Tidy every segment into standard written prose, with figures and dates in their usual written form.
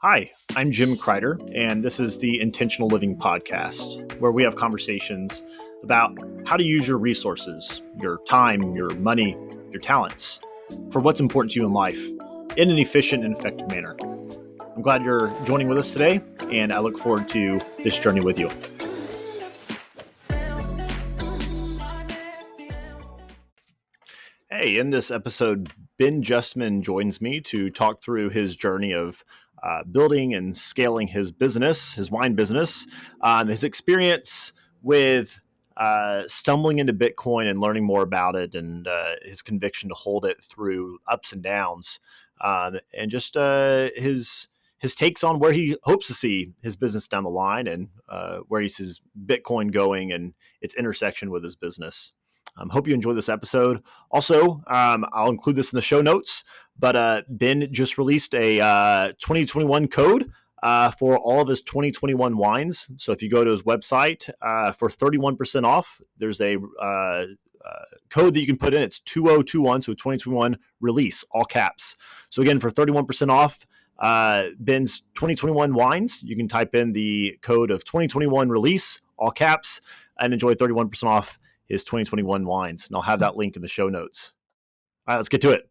Hi, I'm Jim Kreider, and this is the Intentional Living Podcast, where we have conversations about how to use your resources, your time, your money, your talents, for what's important to you in life in an efficient and effective manner. I'm glad you're joining with us today, and I look forward to this journey with you. Hey, in this episode, Ben Justman joins me to talk through his journey of building and scaling his business, his wine business, his experience with stumbling into Bitcoin and learning more about it, and his conviction to hold it through ups and downs, and just his takes on where he hopes to see his business down the line, and where he sees Bitcoin going and its intersection with his business. Hope you enjoy this episode. Also, I'll include this in the show notes, but Ben just released a 2021 code for all of his 2021 wines. So if you go to his website for 31% off, there's a code that you can put in. It's 2021, so 2021 release, all caps. So again, for 31% off Ben's 2021 wines, you can type in the code of 2021 release, all caps, and enjoy 31% off his 2021 wines. And I'll have that link in the show notes. All right, let's get to it.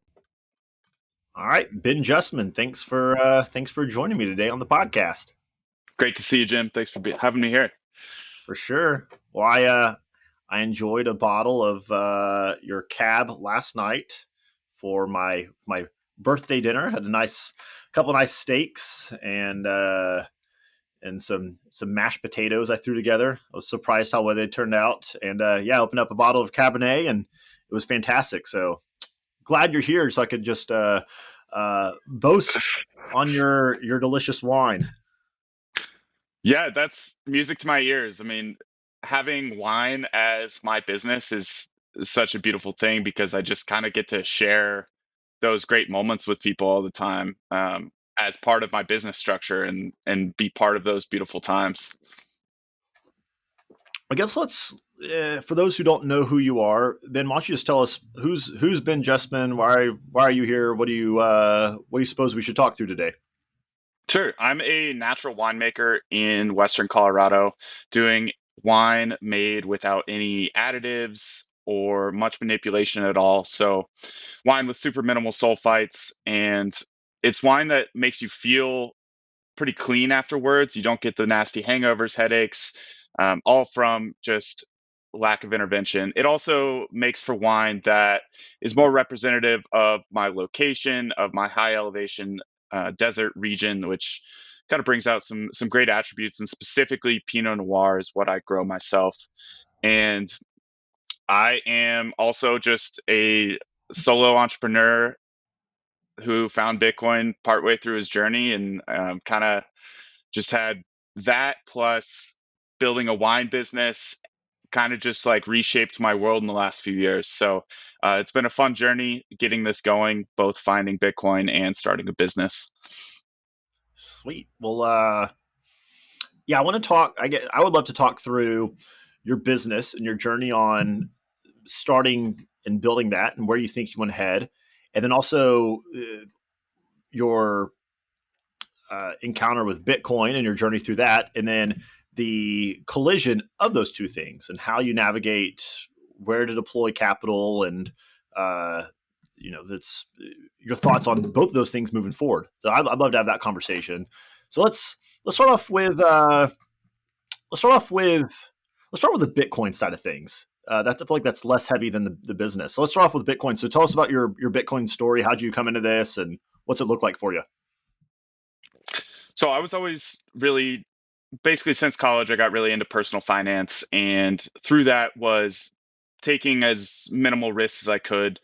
All right, Ben Justman, thanks for joining me today on the podcast. Great to see you, Jim. Thanks for having me here. For sure. Well, I enjoyed a bottle of your cab last night for my birthday dinner. Had a couple of nice steaks and some mashed potatoes I threw together. I was surprised how well they turned out. And I opened up a bottle of Cabernet, and it was fantastic. So glad you're here, so I could just boast on your delicious wine. Yeah, that's music to my ears. I mean, having wine as my business is such a beautiful thing because I just kind of get to share those great moments with people all the time, as part of my business structure and be part of those beautiful times. I guess let's, for those who don't know who you are, Ben, why don't you just tell us who's Ben Justman? Why are you here? What do you suppose we should talk through today? Sure. I'm a natural winemaker in Western Colorado doing wine made without any additives or much manipulation at all. So, wine with super minimal sulfites, and it's wine that makes you feel pretty clean afterwards. You don't get the nasty hangovers, headaches, all from just lack of intervention. It also makes for wine that is more representative of my location, of my high elevation desert region, which kind of brings out some great attributes. And specifically, Pinot Noir is what I grow myself. And I am also just a solo entrepreneur who found Bitcoin partway through his journey and kind of just had that plus building a wine business kind of just like reshaped my world in the last few years. So it's been a fun journey getting this going, both finding Bitcoin and starting a business. Sweet. Well, I want to talk. I would love to talk through your business and your journey on starting and building that, and where you think you want to head, and then also your encounter with Bitcoin and your journey through that, and then the collision of those two things and how you navigate where to deploy capital, and that's your thoughts on both of those things moving forward. So I'd love to have that conversation. So let's start off with the Bitcoin side of things. I feel like that's less heavy than the business. So let's start off with Bitcoin. So tell us about your Bitcoin story. How'd you come into this, and what's it look like for you? So I was always really, basically since college, I got really into personal finance. And through that was taking as minimal risks as I could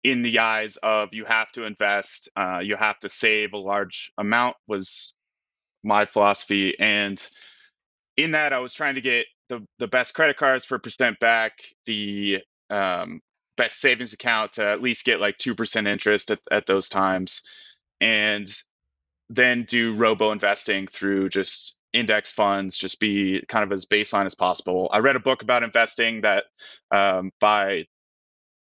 in the eyes of you have to invest, you have to save a large amount was my philosophy. And in that, I was trying to get the best credit cards for percent back, the best savings account to at least get like 2% interest at those times, and then do robo investing through just index funds, just be kind of as baseline as possible. I read a book about investing that by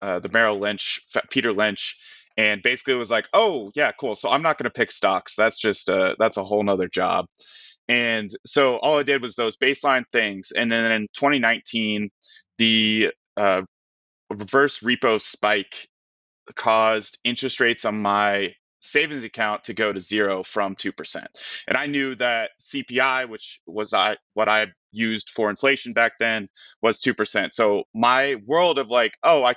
the Merrill Lynch, Peter Lynch, and basically was like, oh yeah, cool. So I'm not going to pick stocks. That's a whole nother job. And so all I did was those baseline things. And then in 2019, the reverse repo spike caused interest rates on my savings account to go to zero from 2%. And I knew that CPI, which was what I used for inflation back then, was 2%. So my world of like, oh, I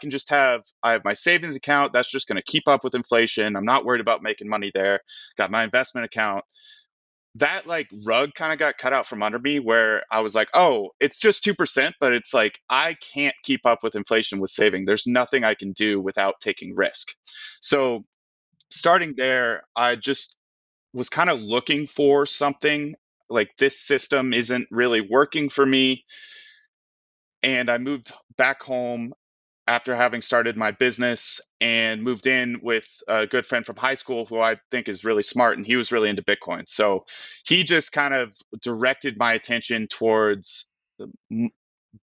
have my savings account that's just going to keep up with inflation. I'm not worried about making money there. Got my investment account. That like rug kind of got cut out from under me where I was like, oh, it's just 2%, but it's like I can't keep up with inflation with saving. There's nothing I can do without taking risk. So starting there, I just was kind of looking for something like this system isn't really working for me. And I moved back home after having started my business and moved in with a good friend from high school who I think is really smart, and he was really into Bitcoin. So he just kind of directed my attention towards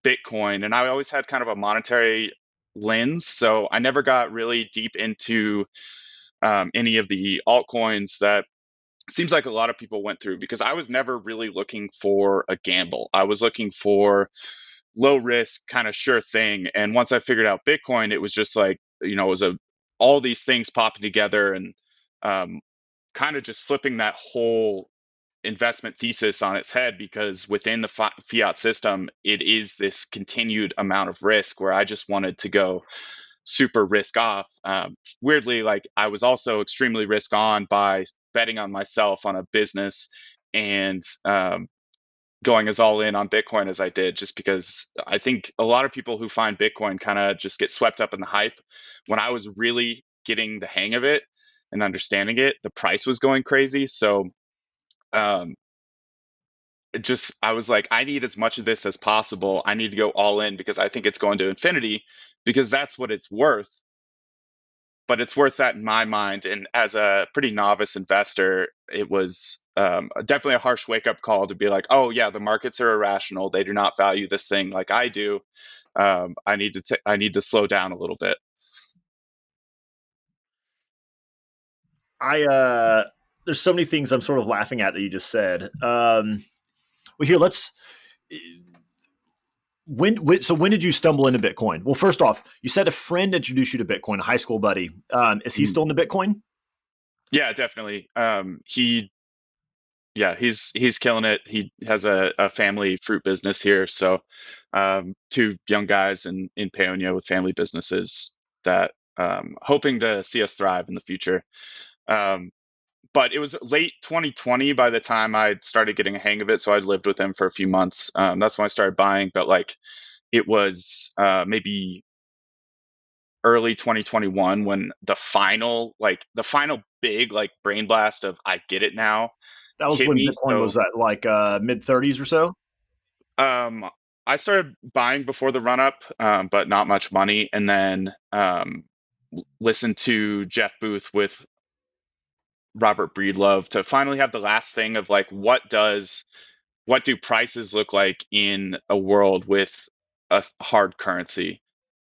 Bitcoin, and I always had kind of a monetary lens. So I never got really deep into any of the altcoins that seems like a lot of people went through because I was never really looking for a gamble. I was looking for low risk, kind of sure thing. And once I figured out Bitcoin, it was just like, it was all these things popping together and um, kind of just flipping that whole investment thesis on its head because within the fiat system, it is this continued amount of risk where I just wanted to go super risk off. Weirdly, like I was also extremely risk on by betting on myself on a business and going as all in on Bitcoin as I did, just because I think a lot of people who find Bitcoin kind of just get swept up in the hype. When I was really getting the hang of it and understanding it, the price was going crazy. So um, I was like, I need as much of this as possible. I need to go all in because I think it's going to infinity because that's what it's worth. But it's worth that in my mind. And as a pretty novice investor, it was definitely a harsh wake up call to be like, oh yeah, the markets are irrational. They do not value this thing like I do. I need to slow down a little bit. I there's so many things I'm sort of laughing at that you just said. Well, here let's. When did you stumble into Bitcoin? Well, first off, you said a friend introduced you to Bitcoin, a high school buddy. Is he Mhm. still into Bitcoin? Yeah, definitely. He's killing it. He has a family fruit business here. So two young guys in Paonia with family businesses that hoping to see us thrive in the future. Um, but it was late 2020 by the time I started getting a hang of it. So I lived with him for a few months. That's when I started buying. But like it was maybe early 2021 when the final big like brain blast of I get it now That was hit when me. Bitcoin So was at like mid 30s or so. um, I started buying before the run up, but not much money, and then listened to Jeff Booth with Robert Breedlove to finally have the last thing of like what do prices look like in a world with a hard currency?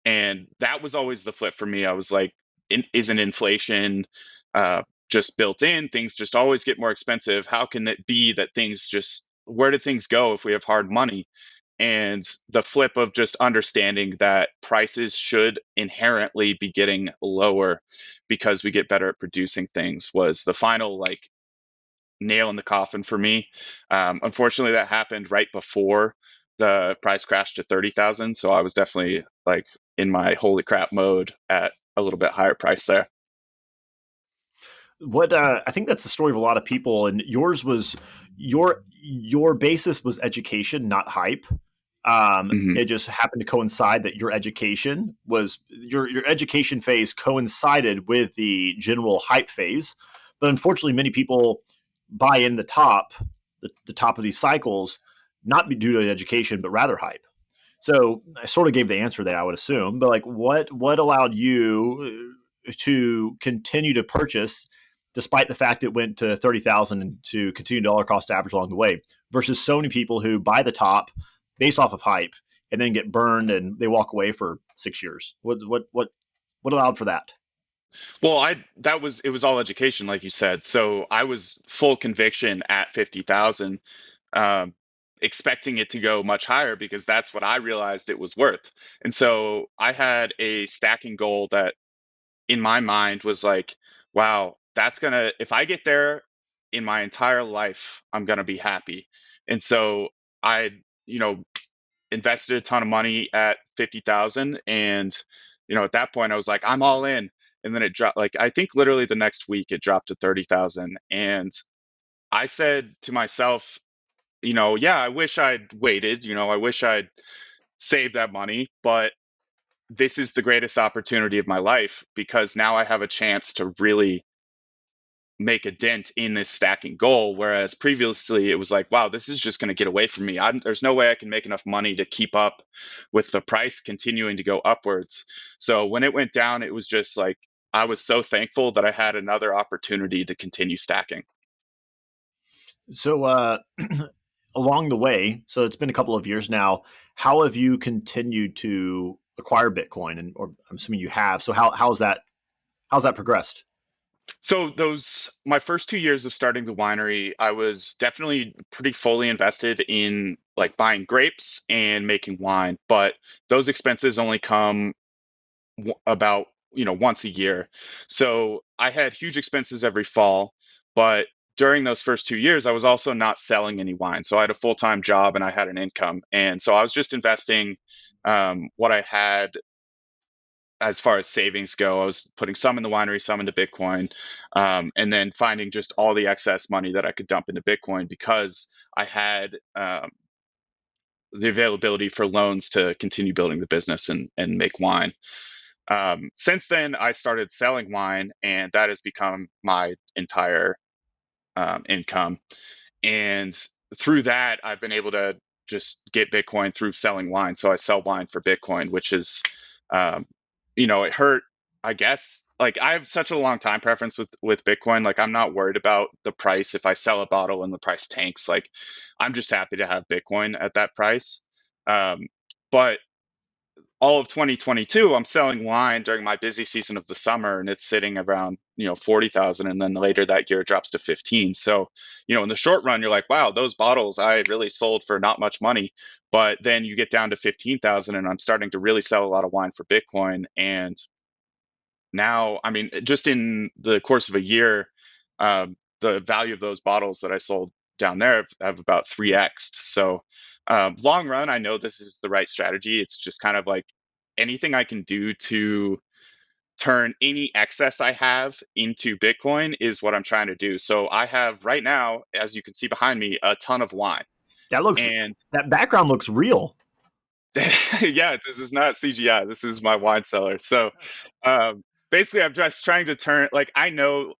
And that was always the flip for me. I was like, isn't inflation uh, just built in? Things just always get more expensive. How can it be that where do things go if we have hard money? And the flip of just understanding that prices should inherently be getting lower because we get better at producing things was the final like nail in the coffin for me. Unfortunately, that happened right before the price crashed to 30,000. So I was definitely like in my holy crap mode at a little bit higher price there. What I think that's the story of a lot of people, and yours was your basis was education, not hype. Hmm. It just happened to coincide that your education phase coincided with the general hype phase. But unfortunately, many people buy in the top of these cycles, not due to education, but rather hype. So I sort of gave the answer that I would assume, but like, what allowed you to continue to purchase despite the fact it went to 30,000 and to continue dollar cost average along the way, versus so many people who buy the top based off of hype and then get burned and they walk away for 6 years? What allowed for that? Well, it was all education, like you said. So I was full conviction at 50,000, um, expecting it to go much higher because that's what I realized it was worth. And so I had a stacking goal that in my mind was like, wow, that's gonna, if I get there in my entire life, I'm gonna be happy. And so I, you know, invested a ton of money at 50,000, and at that point I was like, I'm all in. And then it dropped, like, I think literally the next week it dropped to 30,000, and I said to myself, yeah, I wish I'd waited, I wish I'd saved that money, but this is the greatest opportunity of my life because now I have a chance to really make a dent in this stacking goal. Whereas previously it was like, wow, this is just going to get away from me. There's no way I can make enough money to keep up with the price continuing to go upwards. So when it went down, it was just like, I was so thankful that I had another opportunity to continue stacking. So, along the way, so it's been a couple of years now. How have you continued to acquire Bitcoin? And or I'm assuming you have. So how's that progressed? So those my first 2 years of starting the winery, I was definitely pretty fully invested in like buying grapes and making wine, but those expenses only come about once a year. So I had huge expenses every fall, but during those first 2 years, I was also not selling any wine. So I had a full-time job and I had an income, and so I was just investing what I had as far as savings go. I was putting some in the winery, some into Bitcoin, and then finding just all the excess money that I could dump into Bitcoin because I had the availability for loans to continue building the business and make wine. Since then, I started selling wine, and that has become my entire income. And through that, I've been able to just get Bitcoin through selling wine. So I sell wine for Bitcoin, which is, um, it hurt, I guess. Like I have such a long time preference with Bitcoin. Like I'm not worried about the price. If I sell a bottle and the price tanks, like I'm just happy to have Bitcoin at that price. Um, but all of 2022, I'm selling wine during my busy season of the summer, and it's sitting around 40,000, and then later that year it drops to 15. So, in the short run, you're like, wow, those bottles I really sold for not much money, but then you get down to 15,000, and I'm starting to really sell a lot of wine for Bitcoin, and now, I mean, just in the course of a year, the value of those bottles that I sold down there have about 3x'd. So, long run, I know this is the right strategy. It's just kind of like anything I can do to turn any excess I have into Bitcoin is what I'm trying to do. So I have right now, as you can see behind me, a ton of wine. That looks And that background looks real. yeah, this is not CGI. This is my wine cellar. So basically, I'm just trying to turn, like, I know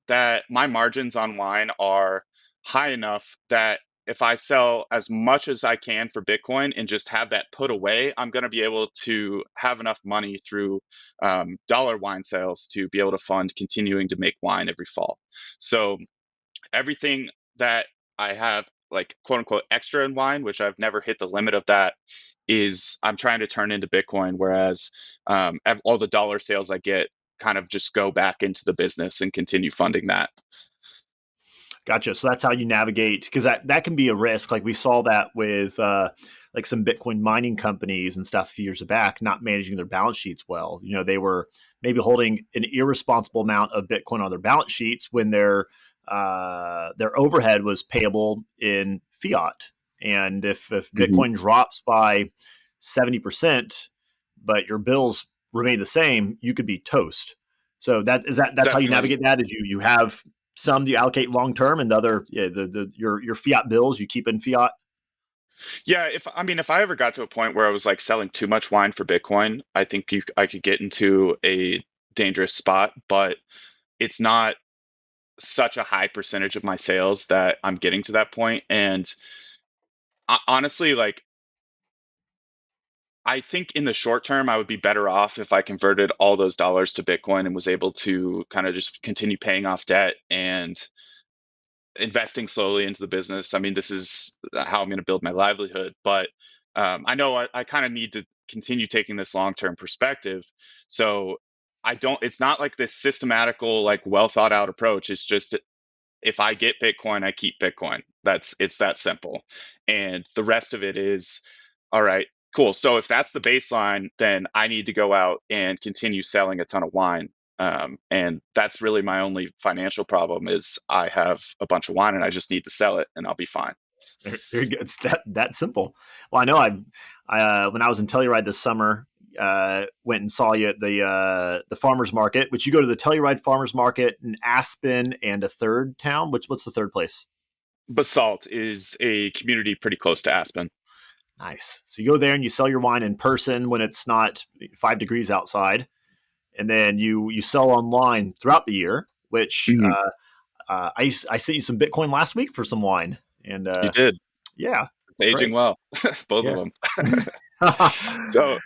that my margins on wine are high enough that if I sell as much as I can for Bitcoin and just have that put away, I'm going to be able to have enough money through dollar wine sales to be able to fund continuing to make wine every fall. So everything that I have, like quote unquote extra in wine, which I've never hit the limit of that, is I'm trying to turn into Bitcoin. Whereas all the dollar sales I get kind of just go back into the business and continue funding that. Gotcha. So that's how you navigate because that can be a risk. Like we saw that with like some Bitcoin mining companies and stuff a few years back, not managing their balance sheets well. They were maybe holding an irresponsible amount of Bitcoin on their balance sheets when their overhead was payable in fiat. And if Hmm. Bitcoin drops by 70%, but your bills remain the same, you could be toast. So that's how you Definitely. navigate that. Is you have some you allocate long term, and the other, yeah, the your fiat bills you keep in fiat. Yeah, if I ever got to a point where I was like selling too much wine for Bitcoin, I think I could get into a dangerous spot, but it's not such a high percentage of my sales that I'm getting to that point. And honestly, like I think in the short term, I would be better off if I converted all those dollars to Bitcoin and was able to kind of just continue paying off debt and investing slowly into the business. I mean, this is how I'm going to build my livelihood. But I know I kind of need to continue taking this long term perspective. So I don't, it's not like this systematical, like well thought out approach. It's just if I get Bitcoin, I keep Bitcoin. It's that simple. And the rest of it is, all right, cool. So if that's the baseline, then I need to go out and continue selling a ton of wine. And that's really my only financial problem is I have a bunch of wine and I just need to sell it and I'll be fine. There you go. It's that simple. Well, I know when I was in Telluride this summer, went and saw you at the farmers market, which you go to the Telluride farmers market in Aspen and a third town. What's the third place? Basalt is a community pretty close to Aspen. Nice. So you go there and you sell your wine in person when it's not 5 degrees outside, and then you sell online throughout the year. Which Mhm. I sent you some Bitcoin last week for some wine, and You did. yeah, It's it's great. aging well, both of Yeah. them. So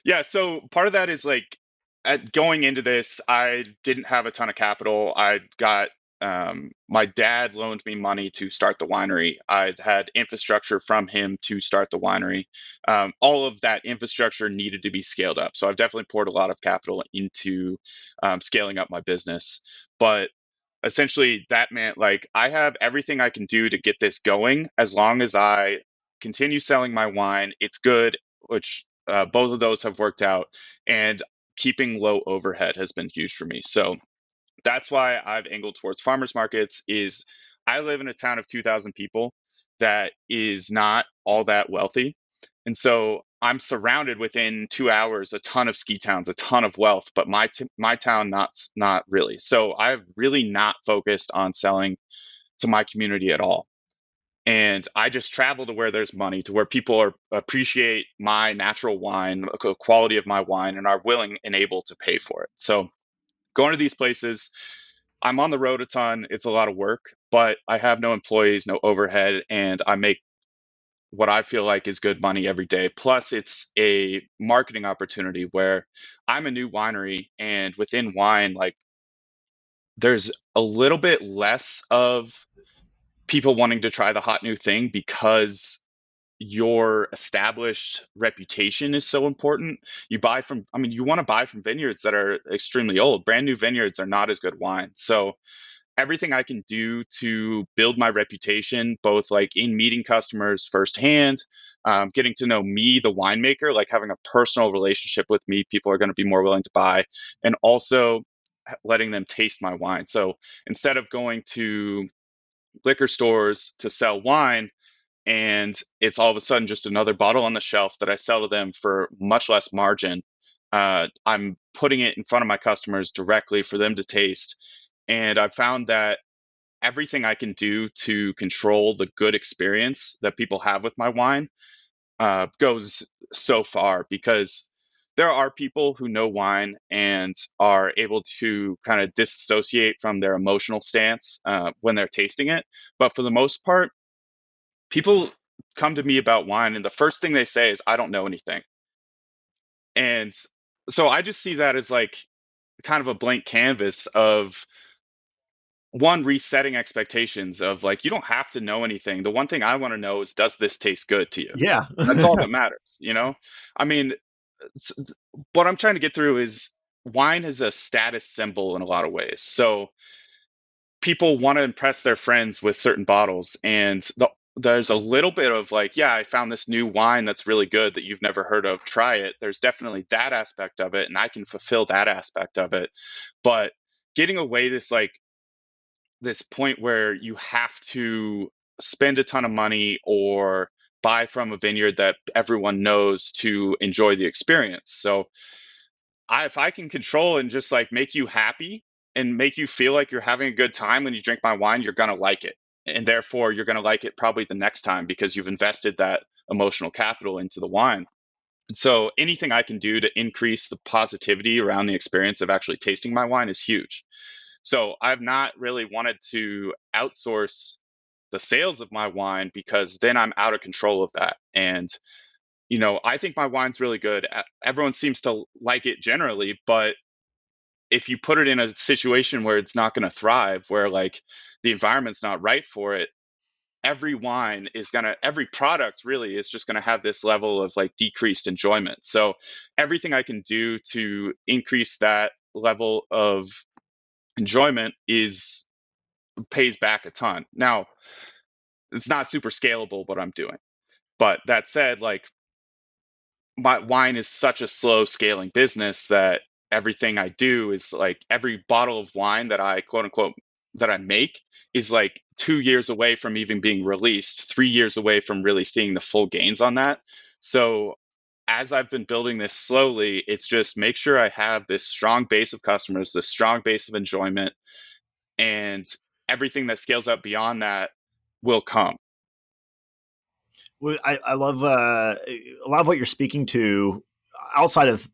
yeah, so part of that is like at going into this, I didn't have a ton of capital. I got my dad loaned me money to start the winery. I'd had infrastructure from him to start the winery. All of that infrastructure needed to be scaled up. So I've definitely poured a lot of capital into scaling up my business. But essentially, that meant like I have everything I can do to get this going as long as I continue selling my wine. It's good, which both of those have worked out, and keeping low overhead has been huge for me. So that's why I've angled towards farmers markets. Is I live in a town of 2,000 people that is not all that wealthy, and so I'm surrounded within 2 hours a ton of ski towns, a ton of wealth, but my town not really. So I've really not focused on selling to my community at all. And I just travel to where there's money, to where people appreciate my natural wine, the quality of my wine, and are willing and able to pay for it. So going to these places, I'm on the road a ton. It's a lot of work, but I have no employees, no overhead, and I make what I feel like is good money every day. Plus, it's a marketing opportunity where I'm a new winery, and within wine, like there's a little bit less of people wanting to try the hot new thing because your established reputation is so important. I mean, you want to buy from vineyards that are extremely old. Brand new vineyards are not as good wine. So everything I can do to build my reputation, both like in meeting customers firsthand, getting to know me, the winemaker, like having a personal relationship with me, people are going to be more willing to buy, and also letting them taste my wine. So instead of going to liquor stores to sell wine, and it's all of a sudden just another bottle on the shelf that I sell to them for much less margin. I'm putting it in front of my customers directly for them to taste. And I've found that everything I can do to control the good experience that people have with my wine goes so far because there are people who know wine and are able to kind of disassociate from their emotional stance when they're tasting it. But for the most part, people come to me about wine and the first thing they say is I don't know anything. And so I just see that as like kind of a blank canvas of one, resetting expectations of like you don't have to know anything. The one thing I want to know is, does this taste good to you? Yeah. That's all that matters, you know? I mean, s- what I'm trying to get through is wine is a status symbol in a lot of ways. So people want to impress their friends with certain bottles, and there's a little bit of like, yeah, I found this new wine that's really good that you've never heard of, try it. There's definitely that aspect of it, and I can fulfill that aspect of it. But getting away this point where you have to spend a ton of money or buy from a vineyard that everyone knows to enjoy the experience. So if I can control and just like make you happy and make you feel like you're having a good time when you drink my wine, you're gonna like it. And therefore you're gonna like it probably the next time because you've invested that emotional capital into the wine. And so anything I can do to increase the positivity around the experience of actually tasting my wine is huge. So I've not really wanted to outsource the sales of my wine because then I'm out of control of that. And I think my wine's really good. Everyone seems to like it generally, but if you put it in a situation where it's not going to thrive, where like the environment's not right for it, every product really is just going to have this level of like decreased enjoyment. So everything I can do to increase that level of enjoyment is pays back a ton. Now, it's not super scalable what I'm doing. But that said, like my wine is such a slow scaling business that everything I do is like every bottle of wine that I quote unquote that I make is like 2 years away from even being released, 3 years away from really seeing the full gains on that. So as I've been building this slowly, it's just make sure I have this strong base of customers, this strong base of enjoyment, and everything that scales up beyond that will come. Well, I love a lot of what you're speaking to outside of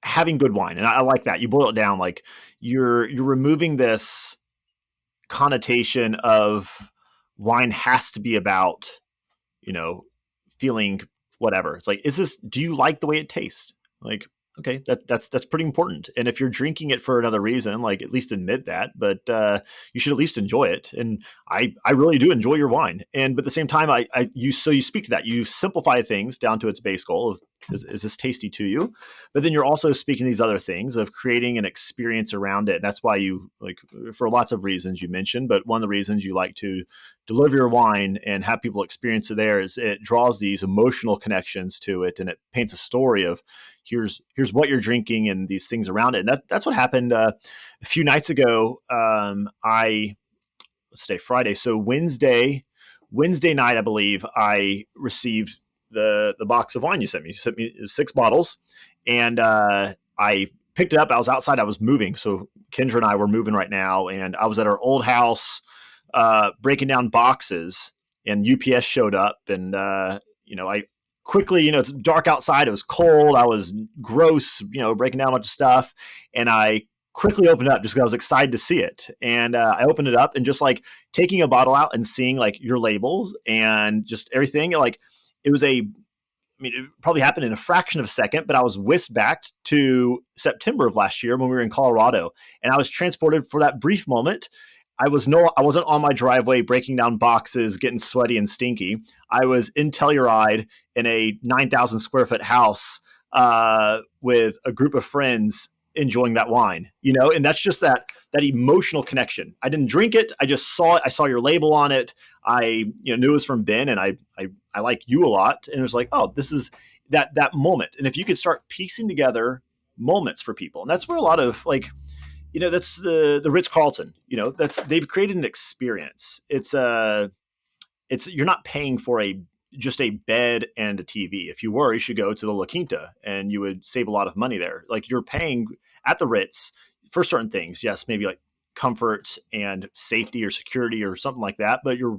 having good wine, and I like that you boil it down. Like you're removing this connotation of wine has to be about, you know, feeling whatever. It's like, is this? Do you like the way it tastes? Like, okay, that's pretty important. And if you're drinking it for another reason, like at least admit that. But you should at least enjoy it. And I really do enjoy your wine. And but at the same time, you speak to that. You simplify things down to its base goal of is this tasty to you? But then you're also speaking these other things of creating an experience around it. That's why you like for lots of reasons you mentioned, but one of the reasons you like to deliver your wine and have people experience it there is it draws these emotional connections to it and it paints a story of here's what you're drinking and these things around it. And that's what happened a few nights ago. I let's say Friday, so Wednesday night, I believe I received the box of wine you sent me. You sent me 6 bottles, and I picked it up. I was outside. I was moving, so Kendra and I were moving right now, and I was at our old house breaking down boxes, and UPS showed up, and I quickly, it's dark outside. It was cold. I was gross, breaking down a bunch of stuff, and I quickly opened it up just because I was excited to see it. And I opened it up and just like taking a bottle out and seeing like your labels and just everything. Like it was it probably happened in a fraction of a second, but I was whisked back to September of last year when we were in Colorado, and I was transported for that brief moment. I wasn't on my driveway breaking down boxes, getting sweaty and stinky. I was in Telluride in a 9,000 square foot house with a group of friends enjoying that wine, and that's just that emotional connection. I didn't drink it. I just saw it. I saw your label on it. I knew it was from Ben, and I like you a lot, and it was like, oh, this is that moment. And if you could start piecing together moments for people, and that's where a lot of like that's the Ritz Carlton. That's they've created an experience. It's you're not paying for a just a bed and a TV. If you were, you should go to the La Quinta and you would save a lot of money there. Like you're paying at the Ritz for certain things. Yes, maybe like comfort and safety or security or something like that, but you're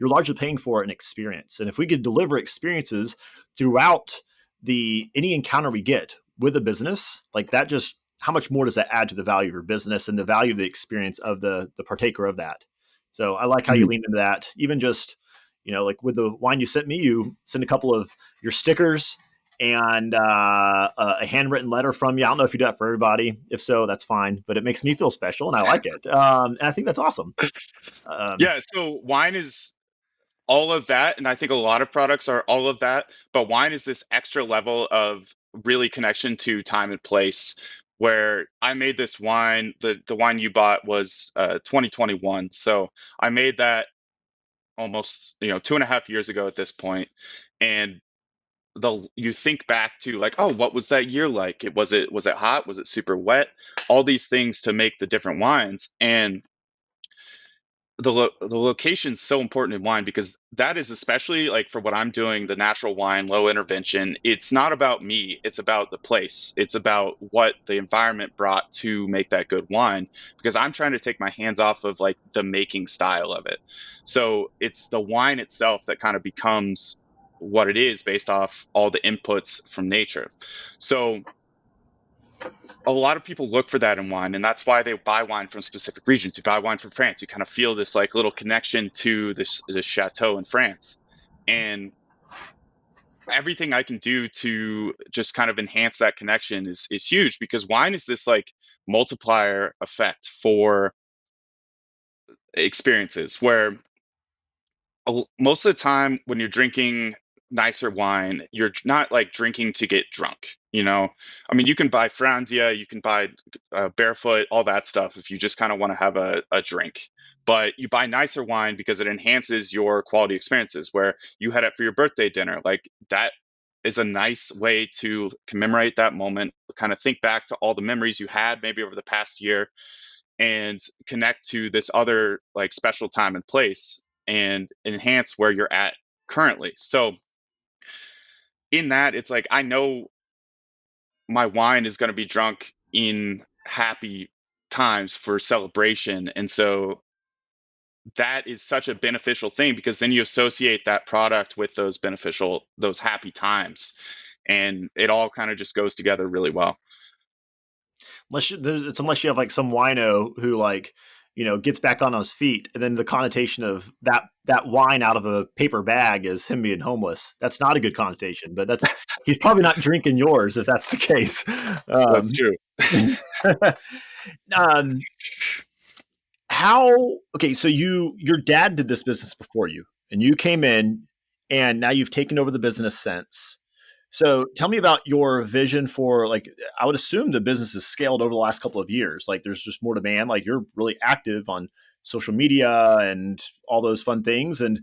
largely paying for an experience. And if we could deliver experiences throughout the any encounter we get with a business, like that just how much more does that add to the value of your business and the value of the experience of the partaker of that? So I like how you Mhm. lean into that. Even just, like with the wine you sent me, you sent a couple of your stickers and a handwritten letter from you. I don't know if you do that for everybody. If so, that's fine. But it makes me feel special, and I like it. And I think that's awesome. Um, Yeah, so wine is all of that, and I think a lot of products are all of that, but wine is this extra level of really connection to time and place. Where I made this wine, the wine you bought was 2021, so I made that almost 2.5 years ago at this point, and the you think back to like, oh, what was that year like? Was it hot? Was it super wet? All these things to make the different wines, and the location's so important in wine because that is especially like for what I'm doing, the natural wine, low intervention. It's not about me, it's about the place. It's about what the environment brought to make that good wine because I'm trying to take my hands off of like the making style of it. So it's the wine itself that kind of becomes what it is based off all the inputs from nature. So a lot of people look for that in wine, and that's why they buy wine from specific regions. You buy wine from France, you kind of feel this like little connection to this chateau in France, and everything I can do to just kind of enhance that connection is huge because wine is this like multiplier effect for experiences where most of the time when you're drinking nicer wine, you're not like drinking to get drunk. You know, I mean, you can buy Franzia, you can buy Barefoot, all that stuff if you just kind of want to have a drink. But you buy nicer wine because it enhances your quality experiences. Where you had it for your birthday dinner, like that is a nice way to commemorate that moment, kind of think back to all the memories you had maybe over the past year, and connect to this other like special time and place and enhance where you're at currently. So in that, it's like I know my wine is going to be drunk in happy times for celebration. And so that is such a beneficial thing because then you associate that product with those beneficial, those happy times. And it all kind of just goes together really well. Unless you have like some wino who like gets back on his feet, and then the connotation of that wine out of a paper bag is him being homeless. That's not a good connotation, but that's he's probably not drinking yours if that's the case. That's um, true. um, how okay, so your dad did this business before you, and you came in, and now you've taken over the business since. So tell me about your vision for, like, I would assume the business has scaled over the last couple of years. Like there's just more demand. Like you're really active on social media and all those fun things. And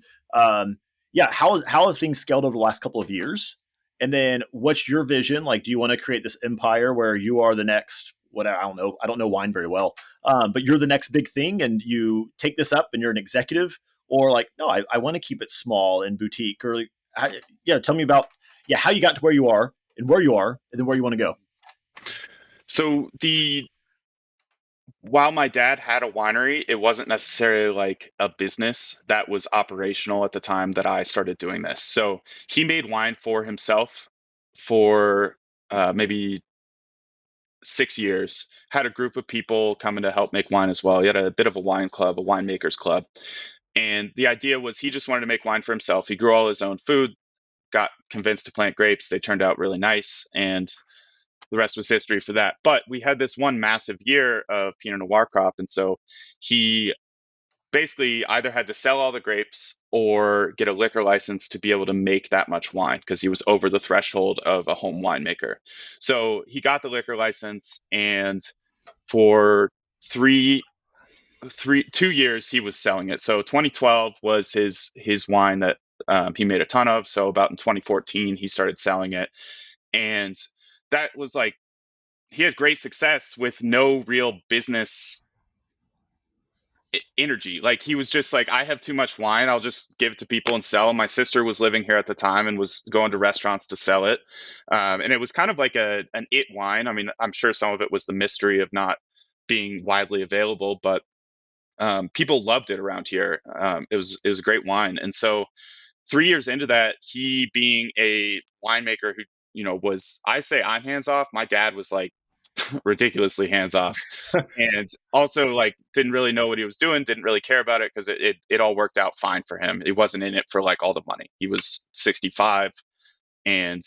yeah, how have things scaled over the last couple of years? And then what's your vision? Like, do you want to create this empire where you are the next, what, I don't know. I don't know wine very well. But you're the next big thing and you take this up and you're an executive, or like, no, I want to keep it small and boutique, or yeah, tell me about, yeah, how you got to where you are, and then where you want to go. So the while my dad had a winery, it wasn't necessarily like a business that was operational at the time that I started doing this. So he made wine for himself for maybe 6 years, had a group of people coming to help make wine as well. He had a bit of a wine club, a winemakers club. And the idea was he just wanted to make wine for himself. He grew all his own food, got convinced to plant grapes. They turned out really nice. And the rest was history for that. But we had this one massive year of Pinot Noir crop. And so he basically either had to sell all the grapes or get a liquor license to be able to make that much wine because he was over the threshold of a home winemaker. So he got the liquor license, and for three 2 years he was selling it. So 2012 was his wine that he made a ton of. So about in 2014 he started selling it, and that was like he had great success with no real business energy. Like he was just like, I have too much wine, I'll just give it to people and sell. My sister was living here at the time and was going to restaurants to sell it, and it was kind of like an it wine. I mean, I'm sure some of it was the mystery of not being widely available, but people loved it around here. It was a great wine, and so 3 years into that, he being a winemaker who was, I say I'm hands off. My dad was like ridiculously hands off, and also like didn't really know what he was doing, didn't really care about it because it all worked out fine for him. He wasn't in it for like all the money. He was 65 and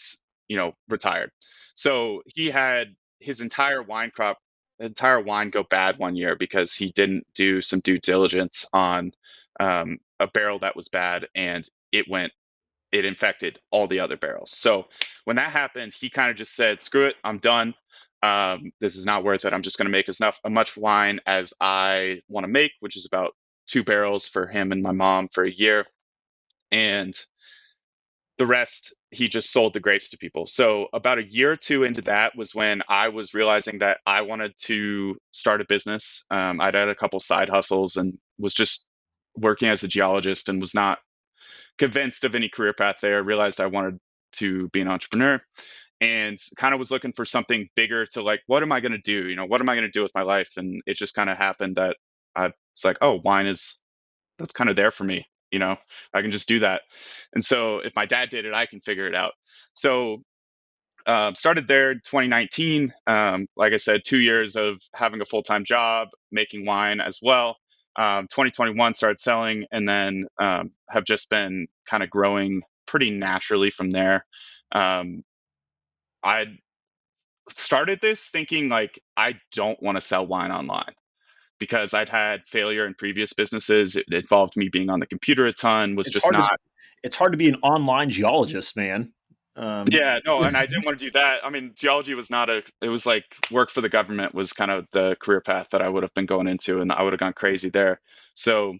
retired. So he had his entire wine go bad one year because he didn't do some due diligence on a barrel that was bad, and it infected all the other barrels. So when that happened, he kind of just said, "Screw it, I'm done. This is not worth it. I'm just going to make as much wine as I want to make, which is about 2 barrels for him and my mom for a year, and the rest he just sold the grapes to people." So about a year or two into that was when I was realizing that I wanted to start a business. I'd had a couple side hustles and was just working as a geologist and was not convinced of any career path there. Realized I wanted to be an entrepreneur and kind of was looking for something bigger to, like, what am I going to do? What am I going to do with my life? And it just kind of happened that I was like, oh, wine is, that's kind of there for me. I can just do that. And so if my dad did it, I can figure it out. So started there in 2019. Like I said, 2 years of having a full-time job, making wine as well. 2021 started selling, and then have just been kind of growing pretty naturally from there. Um, I started this thinking like I don't want to sell wine online because I'd had failure in previous businesses. It involved me being on the computer a ton, was It's just hard to not. it's hard to be an online geologist, man. Yeah, no, With and I didn't want to do that. I mean, geology was not a, it was like work for the government was kind of the career path that I would have been going into, and I would have gone crazy there. So,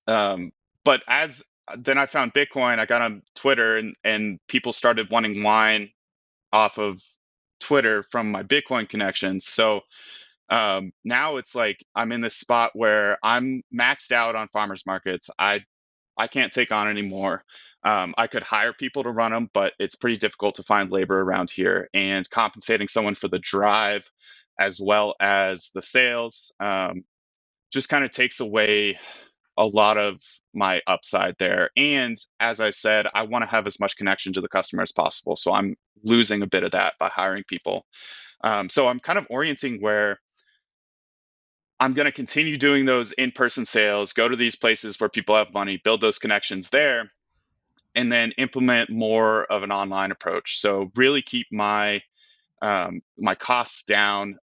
um, but as then I found Bitcoin, I got on Twitter, and people started wanting wine off of Twitter from my Bitcoin connections. So, now it's like I'm in this spot where I'm maxed out on farmers markets. I can't take on anymore. I could hire people to run them, but it's pretty difficult to find labor around here. And compensating someone for the drive as well as the sales just kind of takes away a lot of my upside there. And as I said, I want to have as much connection to the customer as possible. So I'm losing a bit of that by hiring people. So I'm kind of orienting where I'm going to continue doing those in person sales, go to these places where people have money, build those connections there, and then implement more of an online approach. So really keep my costs down,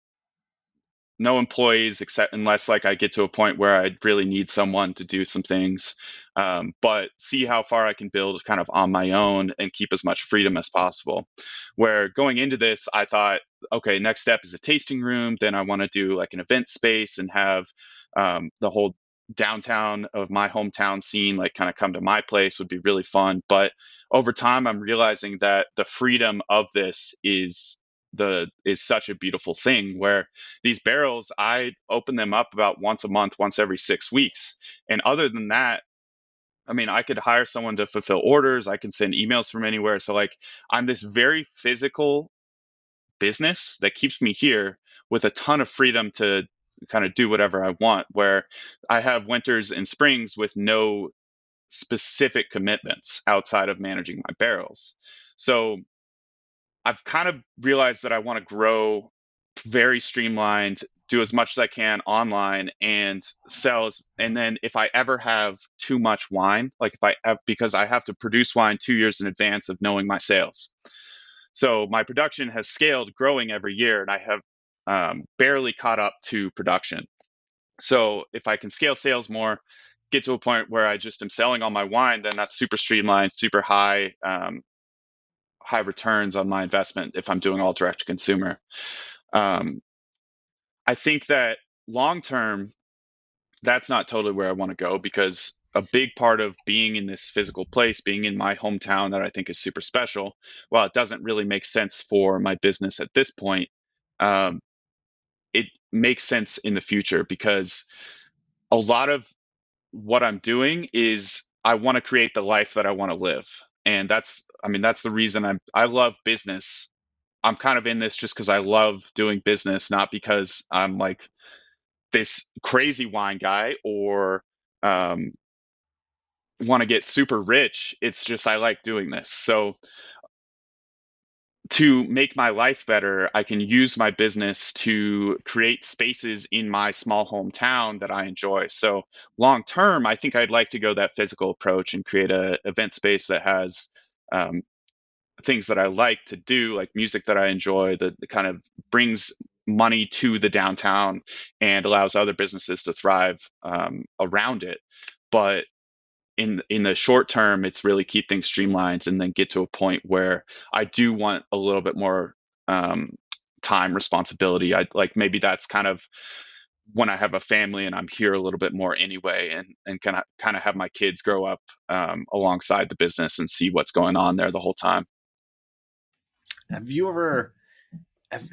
no employees except unless like I get to a point where I really need someone to do some things. But see how far I can build kind of on my own and keep as much freedom as possible. Where going into this, I thought, okay, next step is a tasting room. Then I want to do like an event space and have the whole downtown of my hometown scene like kind of come to my place would be really fun. But over time, I'm realizing that the freedom of this is such a beautiful thing where these barrels, I open them up about once a month, once every 6 weeks. And other than that, I mean, I could hire someone to fulfill orders. I can send emails from anywhere. So, like, I'm this very physical business that keeps me here with a ton of freedom to kind of do whatever I want, where I have winters and springs with no specific commitments outside of managing my barrels. So, I've kind of realized that I want to grow very streamlined, do as much as I can online and sell. And then if I ever have too much wine, like if I have, because I have to produce wine 2 years in advance of knowing my sales. So my production has scaled, growing every year, and I have barely caught up to production. So if I can scale sales more, get to a point where I just am selling all my wine, then that's super streamlined, super high returns on my investment if I'm doing all direct to consumer. Um, I think that long term, that's not totally where I want to go because a big part of being in this physical place, being in my hometown that I think is super special, while it doesn't really make sense for my business at this point, um, it makes sense in the future because a lot of what I'm doing is I want to create the life that I want to live. And that's, I mean, that's the reason I love business. I'm kind of in this just because I love doing business, not because I'm like this crazy wine guy or um, want to get super rich. It's just I like doing this. So to make my life better, I can use my business to create spaces in my small hometown that I enjoy. So long term, I think I'd like to go that physical approach and create a event space that has um, things that I like to do, like music that I enjoy, that kind of brings money to the downtown and allows other businesses to thrive around it. But in the short term, it's really keep things streamlined and then get to a point where I do want a little bit more um, time responsibility. I like maybe that's kind of when I have a family and I'm here a little bit more anyway, and kind of have my kids grow up alongside the business and see what's going on there the whole time. have you ever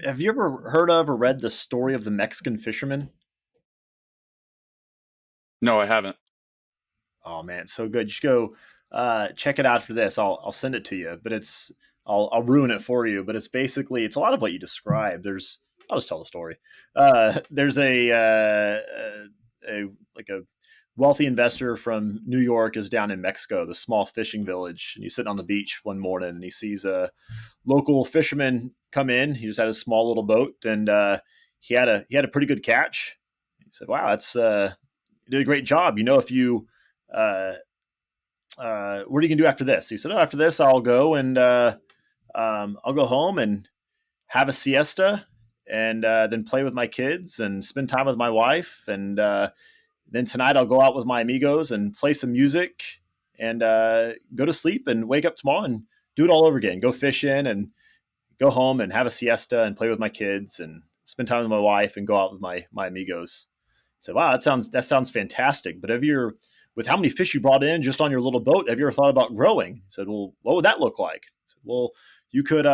have you ever heard of or read the story of the Mexican fisherman? No, I haven't. Oh man, it's so good. You should go check it out for this. I'll send it to you, but I'll ruin it for you. But it's basically it's a lot of what you described. I'll just tell the story. There's a like a wealthy investor from New York is down in Mexico, the small fishing village, and he's sitting on the beach one morning and he sees a local fisherman come in. He just had a small little boat and he had a pretty good catch. He said, "Wow, that's you did a great job. You know, if you uh, what are you gonna do after this?" He said, "Oh, after this, I'll go and I'll go home and have a siesta, and then play with my kids and spend time with my wife, and then tonight I'll go out with my amigos and play some music and go to sleep and wake up tomorrow and do it all over again. Go fishing and go home and have a siesta and play with my kids and spend time with my wife and go out with my amigos. So wow, that sounds fantastic. But have you, with how many fish you brought in just on your little boat, have you ever thought about growing? He said, well, what would that look like? I said, well, you could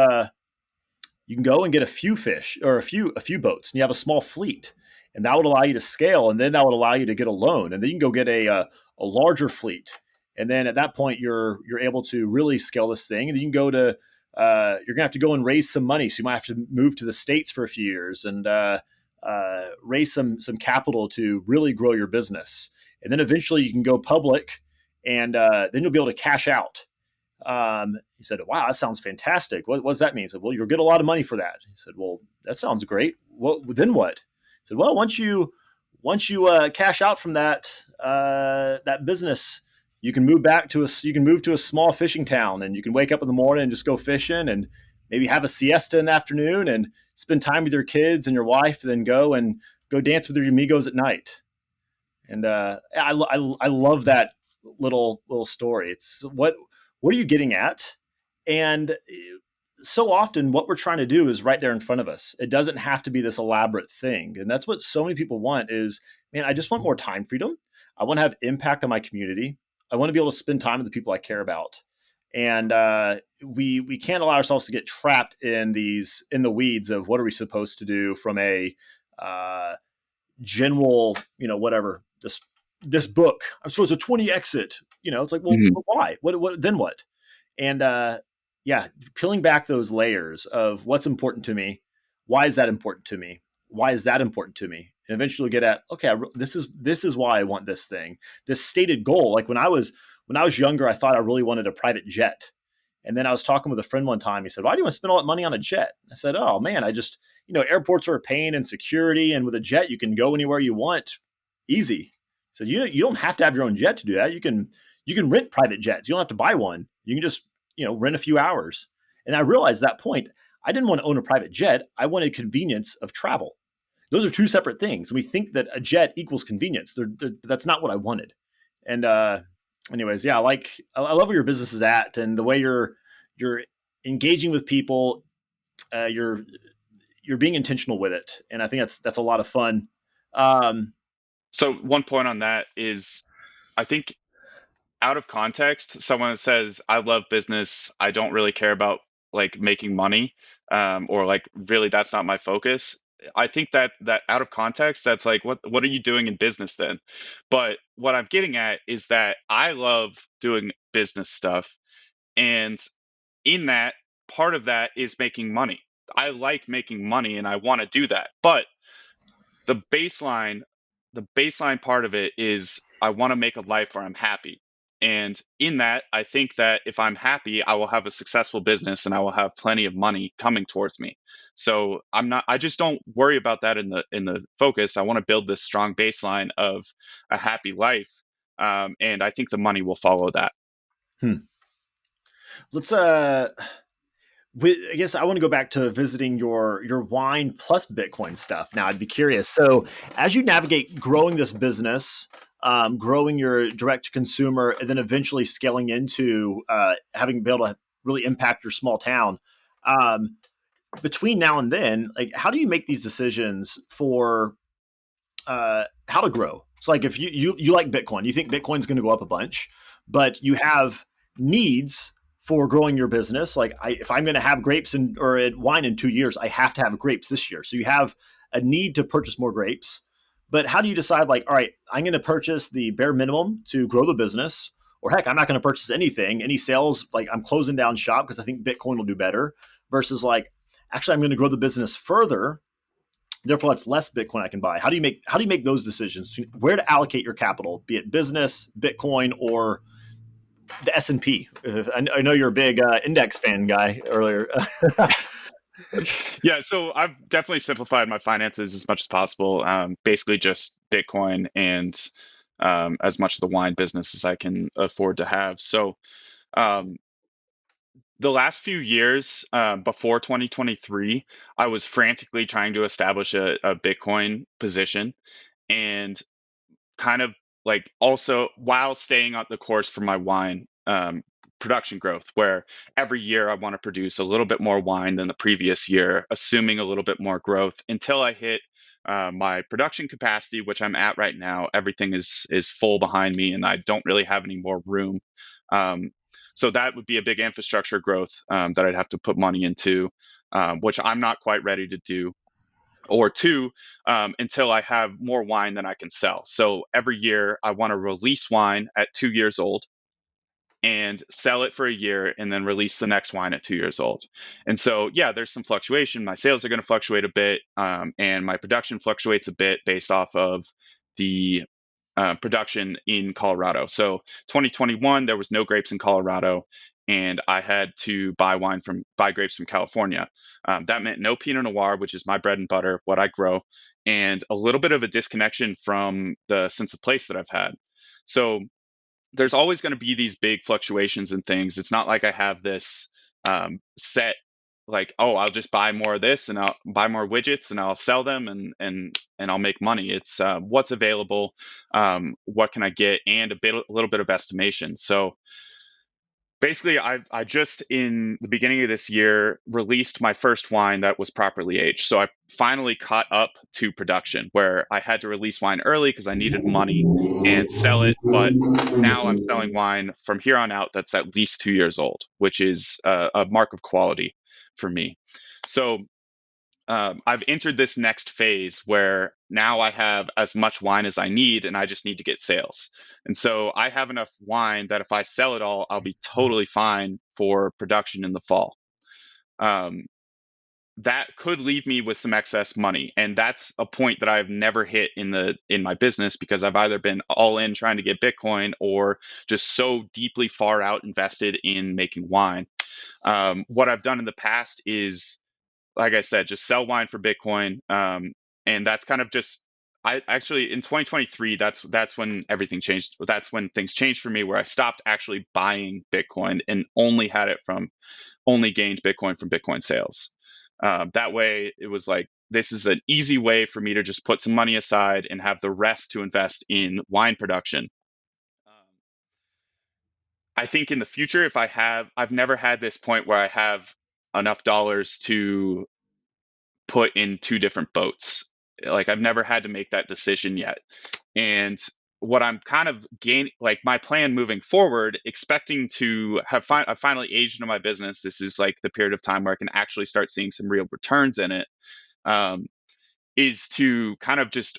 you can go and get a few fish or a few boats, and you have a small fleet, and that would allow you to scale, and then that would allow you to get a loan, and then you can go get a larger fleet, and then at that point you're able to really scale this thing, and then you can go to you're gonna have to go and raise some money, so you might have to move to the states for a few years and raise some capital to really grow your business, and then eventually you can go public, and then you'll be able to cash out. He said, "Wow, that sounds fantastic. What does that mean?" He said, "Well, you'll get a lot of money for that." He said, "Well, that sounds great. Well, then what?" He said, "Well, once you cash out from that business, you can move to a small fishing town, and you can wake up in the morning and just go fishing, and maybe have a siesta in the afternoon, and spend time with your kids and your wife, and then go dance with your amigos at night." And I love that little story. It's what are you getting at? And so often, what we're trying to do is right there in front of us. It doesn't have to be this elaborate thing, and that's what so many people want. Is, man, I just want more time freedom. I want to have impact on my community. I want to be able to spend time with the people I care about. And we can't allow ourselves to get trapped in the weeds of what are we supposed to do from a uh, general, whatever, this book. I'm supposed to 20 exit. It's like, well, Mhm. but why? What then what? And yeah, peeling back those layers of what's important to me, why is that important to me? Why is that important to me? And eventually get at, okay, this is why I want this thing. This stated goal. Like when I was younger, I thought I really wanted a private jet. And then I was talking with a friend one time. He said, "Why do you want to spend all that money on a jet?" I said, "Oh man, I just, airports are a pain and security, and with a jet, you can go anywhere you want, easy." So you don't have to have your own jet to do that. You can rent private jets. You don't have to buy one. You can just rent a few hours. And I realized at that point I didn't want to own a private jet. I wanted convenience of travel. Those are two separate things. We think that a jet equals convenience. That's not what I wanted. And anyways, yeah, I love where your business is at and the way you're engaging with people. You're being intentional with it, and I think that's a lot of fun. Um, So one point on that is, I think out of context, someone that says, "I love business. I don't really care about like making money, or like really that's not my focus." I think that out of context, that's like, what are you doing in business then? But what I'm getting at is that I love doing business stuff, and in that, part of that is making money. I like making money, and I want to do that, but the baseline the baseline part of it is I want to make a life where I'm happy. And in that, I think that if I'm happy, I will have a successful business and I will have plenty of money coming towards me. So I just don't worry about that in the focus. I want to build this strong baseline of a happy life. And I think the money will follow that. hmm. Let's I guess I want to go back to visiting your wine plus Bitcoin stuff. Now, I'd be curious. So, as you navigate growing this business, growing your direct to consumer, and then eventually scaling into having been able to really impact your small town, um, between now and then, like, how do you make these decisions for how to grow? It's like if you like Bitcoin, you think Bitcoin's going to go up a bunch, but you have needs for growing your business. Like if I'm going to have grapes or wine in 2 years, I have to have grapes this year. So you have a need to purchase more grapes. But how do you decide? Like, all right, I'm going to purchase the bare minimum to grow the business, or heck, I'm not going to purchase anything, any sales. Like I'm closing down shop because I think Bitcoin will do better. Versus like, actually, I'm going to grow the business further, therefore that's less Bitcoin I can buy. How do you make those decisions? Where to allocate your capital, be it business, Bitcoin, or the S&P? I know you're a big index fan guy earlier. Yeah, so I've definitely simplified my finances as much as possible. Basically, just Bitcoin and as much of the wine business as I can afford to have. So um, the last few years before 2023, I was frantically trying to establish a Bitcoin position and kind of like also while staying on the course for my wine. production growth, where every year I want to produce a little bit more wine than the previous year, assuming a little bit more growth until I hit my production capacity, which I'm at right now. Everything is full behind me, and I don't really have any more room. Um, so that would be a big infrastructure growth that I'd have to put money into, which I'm not quite ready to do. Or two, until I have more wine than I can sell. So every year I want to release wine at 2 years old and sell it for a year and then release the next wine at 2 years old. And so, yeah, there's some fluctuation. My sales are going to fluctuate a bit, and my production fluctuates a bit based off of the production in Colorado. So 2021, there was no grapes in Colorado, and I had to buy grapes from California. That meant no Pinot Noir, which is my bread and butter, what I grow, and a little bit of a disconnection from the sense of place that I've had. So there's always going to be these big fluctuations in things. It's not like I have this set, like, oh, I'll just buy more of this and I'll buy more widgets and I'll sell them and I'll make money. It's what's available, what can I get, and a little bit of estimation. So basically, I just in the beginning of this year released my first wine that was properly aged. So I finally caught up to production where I had to release wine early because I needed money and sell it. But now I'm selling wine from here on out that's at least 2 years old, which is a mark of quality for me. So I've entered this next phase where now I have as much wine as I need, and I just need to get sales. And so I have enough wine that if I sell it all, I'll be totally fine for production in the fall. Um, that could leave me with some excess money, and that's a point that I've never hit in my business because I've either been all in trying to get Bitcoin or just so deeply far out invested in making wine. What I've done in the past is, like I said, just sell wine for Bitcoin. And that's kind of just, I actually in 2023, that's when everything changed. That's when things changed for me, where I stopped actually buying Bitcoin and only gained Bitcoin from Bitcoin sales. That way, it was like this is an easy way for me to just put some money aside and have the rest to invest in wine production. Um, I think in the future, if I've never had this point where I have enough dollars to put in two different boats. Like I've never had to make that decision yet. And what I'm kind of like my plan moving forward, expecting to I've finally aged into my business. This is like the period of time where I can actually start seeing some real returns in it. Um, is to kind of just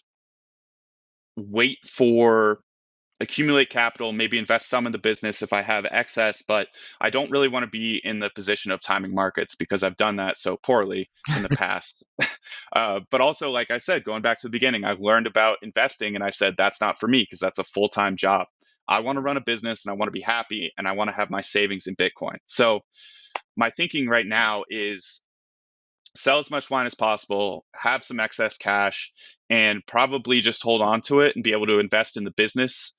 wait for accumulate capital, maybe invest some in the business if I have excess, but I don't really want to be in the position of timing markets because I've done that so poorly in the past. But also, like I said, going back to the beginning, I've learned about investing and I said that's not for me because that's a full time job. I want to run a business and I want to be happy and I want to have my savings in Bitcoin. So, my thinking right now is sell as much wine as possible, have some excess cash, and probably just hold on to it and be able to invest in the business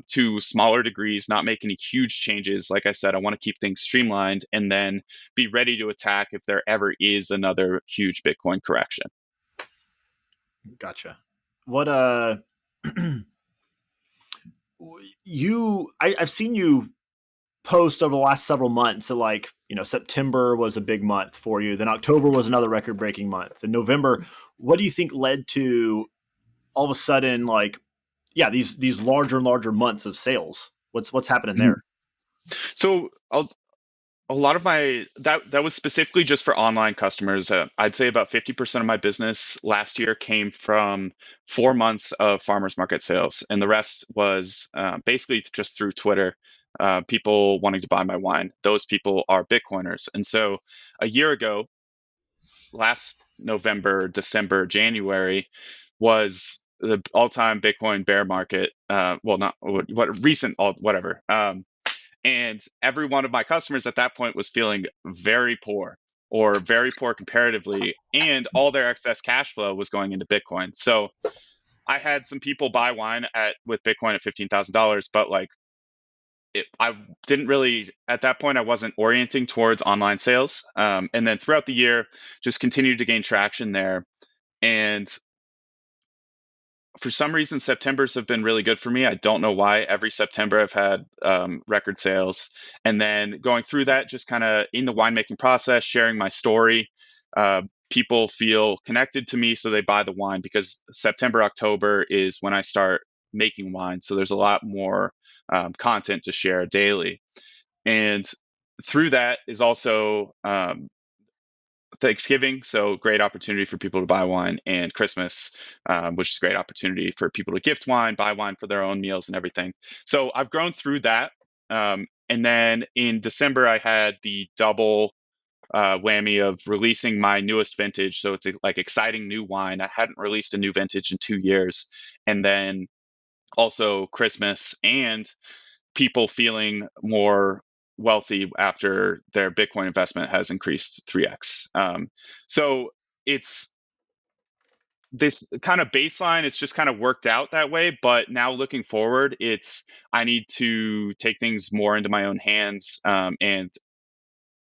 to smaller degrees, not make any huge changes. Like I said, I want to keep things streamlined and then be ready to attack if there ever is another huge Bitcoin correction. Gotcha. What I've seen you post over the last several months. So like, September was a big month for you. Then October was another record breaking month. And November, what do you think led to all of a sudden, like, yeah, these larger and larger months of sales? What's happening Mhm. there? So a lot of my that was specifically just for online customers. I'd say about 50% of my business last year came from 4 months of farmers market sales, and the rest was basically just through Twitter. People wanting to buy my wine. Those people are Bitcoiners, and so a year ago, last November, December, January, was the all-time Bitcoin bear market. Well, not what recent all whatever. And every one of my customers at that point was feeling very poor or very poor comparatively, and all their excess cash flow was going into Bitcoin. So I had some people buy wine at with Bitcoin at $15,000, but like I didn't really at that point I wasn't orienting towards online sales. And then throughout the year, just continued to gain traction there. And For some reason, September's have been really good for me. I don't know why. Every September I've had record sales. And then going through that, just kind of in the winemaking process, sharing my story. Uh, People feel connected to me, so they buy the wine because September, October is when I start making wine. So there's a lot more content to share daily. And through that is also Thanksgiving, so great opportunity for people to buy wine, and Christmas, which is a great opportunity for people to gift wine, buy wine for their own meals and everything. So I've grown through that. And then in December, I had the double whammy of releasing my newest vintage. So it's like exciting new wine. I hadn't released a new vintage in 2 years. And then also Christmas and people feeling more wealthy after their Bitcoin investment has increased 3x. So it's this kind of baseline. It's just kind of worked out that way. But now looking forward, it's I need to take things more into my own hands and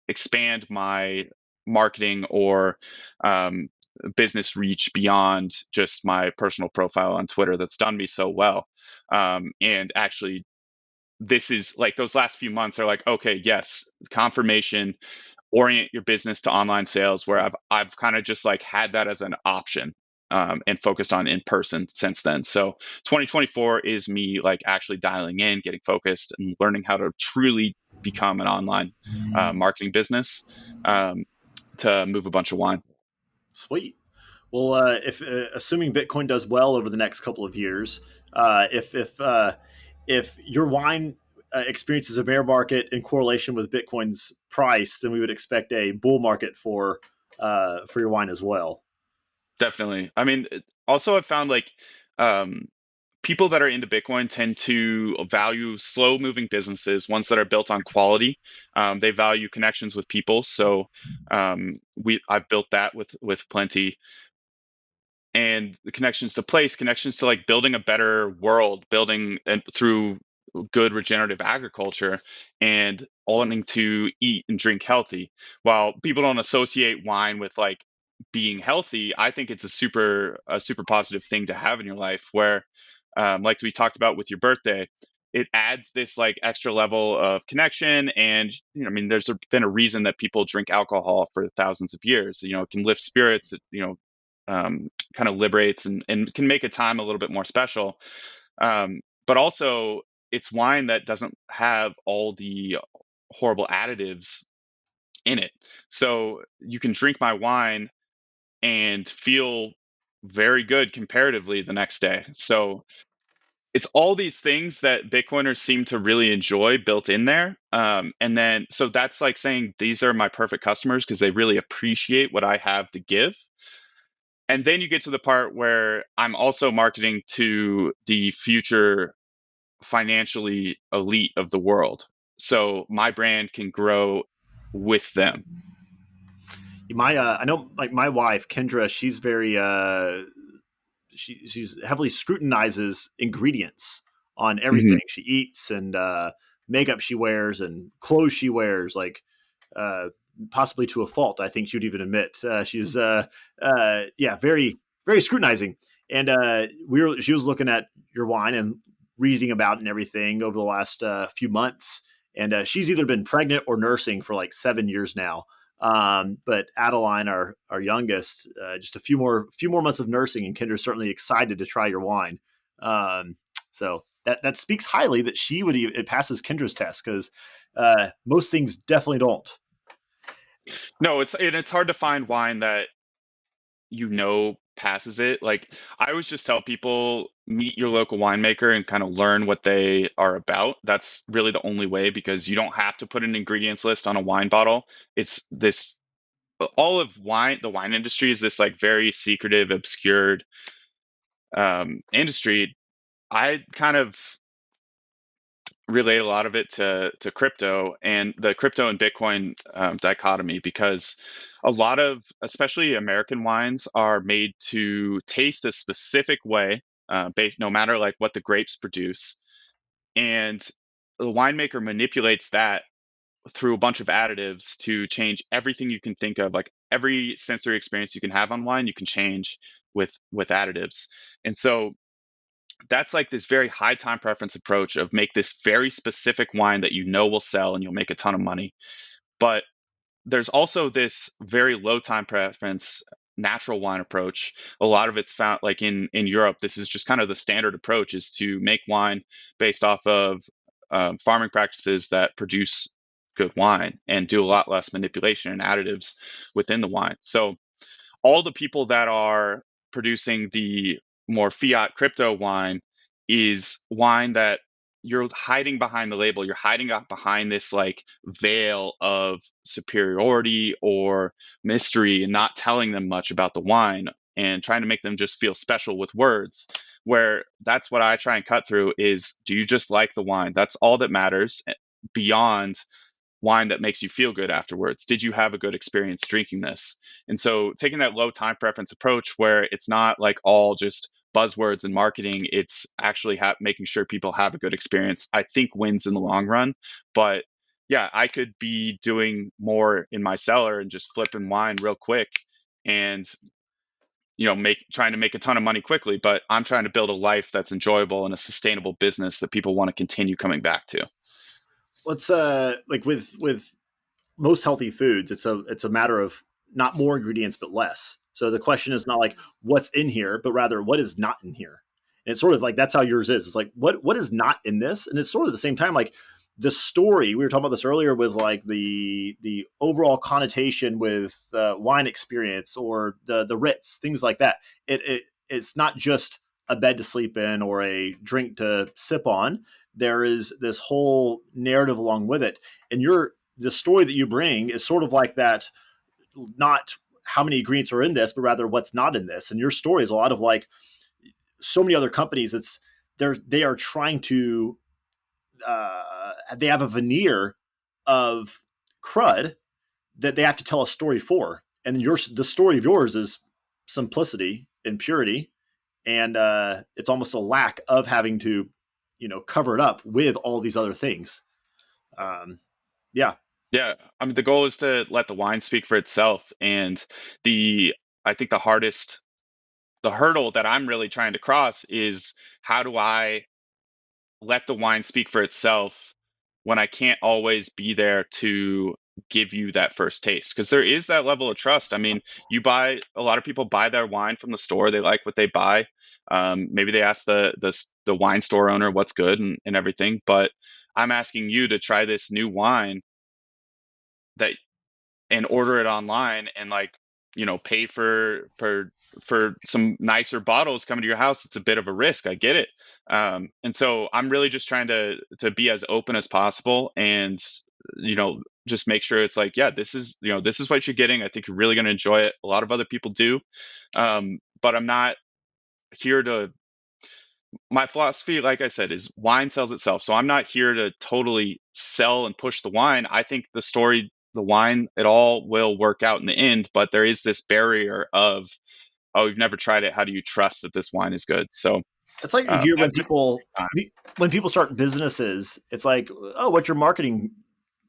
expand my marketing or um, business reach beyond just my personal profile on Twitter that's done me so well. And actually this is like those last few months are like, okay, yes, confirmation, orient your business to online sales, where I've kind of just like had that as an option and focused on in person since then. So 2024 is me like actually dialing in, getting focused, and learning how to truly become an online marketing business um, to move a bunch of wine. Sweet. Well, if assuming Bitcoin does well over the next couple of years, if your wine experiences a bear market in correlation with Bitcoin's price, then we would expect a bull market for your wine as well. Definitely. I mean, also I've found like um, people that are into Bitcoin tend to value slow moving businesses, ones that are built on quality. They value connections with people. So we I've built that with plenty, and the connections to place, connections to like building a better world, building and through good regenerative agriculture and wanting to eat and drink healthy. While people don't associate wine with like being healthy, I think it's a super positive thing to have in your life where like we talked about with your birthday, it adds this like extra level of connection. And I mean been a reason that people drink alcohol for thousands of years. It can lift spirits, kind of liberates and can make a time a little bit more special. But also, it's wine that doesn't have all the horrible additives in it. So you can drink my wine and feel very good comparatively the next day. So it's all these things that Bitcoiners seem to really enjoy built in there. And then, so that's like saying these are my perfect customers because they really appreciate what I have to give. And then you get to the part where I'm also marketing to the future financially elite of the world. So my brand can grow with them. I know like my wife Kendra, she's very she's heavily scrutinizes ingredients on everything Hmm. she eats and makeup she wears and clothes she wears, like uh, possibly to a fault. I think she would even admit she's yeah, very scrutinizing. And she was looking at your wine and reading about it and everything over the last few months. And she's either been pregnant or nursing for like 7 years now. But Adeline, our youngest, just a few more months of nursing, and Kendra's certainly excited to try your wine. So that speaks highly that it passes Kendra's test, because most things definitely don't. No, it's hard to find wine that passes it. Like I always just tell people meet your local winemaker and kind of learn what they are about. That's really the only way because you don't have to put an ingredients list on a wine bottle. It's this all of wine, the wine industry is this like very secretive, obscured industry. I kind of relate a lot of it to crypto and the crypto and Bitcoin dichotomy because a lot of especially American wines are made to taste a specific way, based no matter like what the grapes produce, and the winemaker manipulates that through a bunch of additives to change everything you can think of, like every sensory experience you can have on wine, you can change with additives, and so. that's like this very high time preference approach of make this very specific wine that you know will sell and you'll make a ton of money. But there's also this very low time preference natural wine approach. A lot of it's found like in Europe. This is just kind of the standard approach, is to make wine based off of farming practices that produce good wine and do a lot less manipulation and additives within the wine. So all the people that are producing the more fiat crypto wine is wine that you're hiding behind the label. You're hiding up behind this like veil of superiority or mystery and not telling them much about the wine and trying to make them just feel special with words. Where that's what I try and cut through is, do you just like the wine? That's all that matters, beyond wine that makes you feel good afterwards. Did you have a good experience drinking this? And so taking that low time preference approach where it's not like all just buzzwords and marketing, it's actually making sure people have a good experience, I think wins in the long run. But yeah, I could be doing more in my cellar and just flipping wine real quick and make trying to make a ton of money quickly, but I'm trying to build a life that's enjoyable and a sustainable business that people want to continue coming back to. Let's like with most healthy foods, it's a matter of not more ingredients but less. So the question is not like what's in here, but rather what is not in here. And it's sort of like that's how yours is. It's like what is not in this, and it's sort of the same time like the story we were talking about this earlier with like the overall connotation with wine experience or the Ritz, things like that. It's not just a bed to sleep in or a drink to sip on. There is this whole narrative along with it, and the story that you bring is sort of like that, not how many ingredients are in this, but rather what's not in this. And your story is a lot of like so many other companies. They are trying to they have a veneer of crud that they have to tell a story for, and the story of yours is simplicity and purity, and it's almost a lack of having to cover it up with all these other things. Um, yeah. Yeah, I mean the goal is to let the wine speak for itself, and the I think the hurdle that I'm really trying to cross is, how do I let the wine speak for itself when I can't always be there to give you that first taste? Because there is that level of trust. I mean, a lot of people buy their wine from the store. They like what they buy. Maybe they ask the wine store owner what's good and everything. But I'm asking you to try this new wine that and order it online and like pay for some nicer bottles coming to your house. It's a bit of a risk, I get it. And so I'm really just trying to be as open as possible and just make sure it's like, yeah, this is what you're getting. I think you're really going to enjoy it. A lot of other people do. But I'm not here to my philosophy, like I said, is wine sells itself. So I'm not here to totally sell and push the wine. I think the story, the wine, it all will work out in the end. But there is this barrier of, oh, you've never tried it. How do you trust that this wine is good? So It's like you that's just time. when people start businesses, it's like, oh, what's your marketing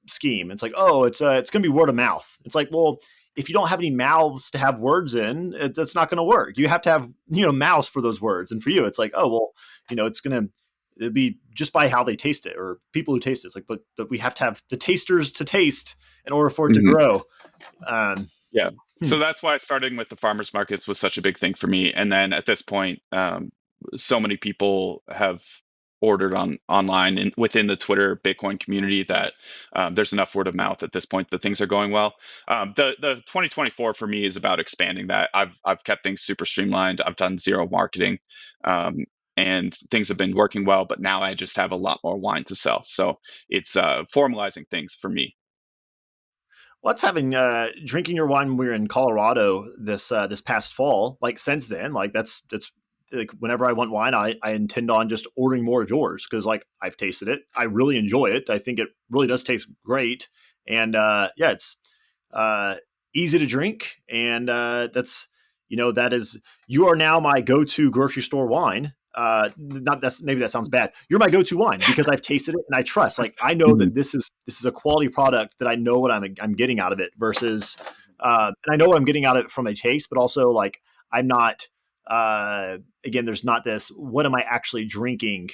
scheme? It's like, oh, it's going to be word of mouth. It's like, well, if you don't have any mouths to have words in, it's not going to work. You have to have mouths for those words. And for you, it's like, oh, well, it's going to it'd be just by how they taste it or people who taste it. It's like, but we have to have the tasters to taste in order for it to Mhm. grow. Um, Yeah. hmm. So that's why starting with the farmers markets was such a big thing for me. And then at this point, so many people have ordered online and within the Twitter Bitcoin community that there's enough word of mouth at this point that things are going well. The 2024 for me is about expanding that. I've kept things super streamlined. I've done zero marketing, um, and things have been working well. But now I just have a lot more wine to sell. So it's formalizing things for me. What's having drinking your wine when we were in Colorado this past fall? Like since then, like that's like whenever I want wine, I intend on just ordering more of yours because like I've tasted it, I really enjoy it. I think it really does taste great, and yeah, it's uh, easy to drink, and that's that is you are now my go to grocery store wine. Not that's maybe that sounds bad. You're my go to wine because I've tasted it and I trust. Like I know Mhm. that this is a quality product that I know what I'm getting out of it versus, and I know what I'm getting out of it from a taste, but also like I'm not again, there's not this what am I actually drinking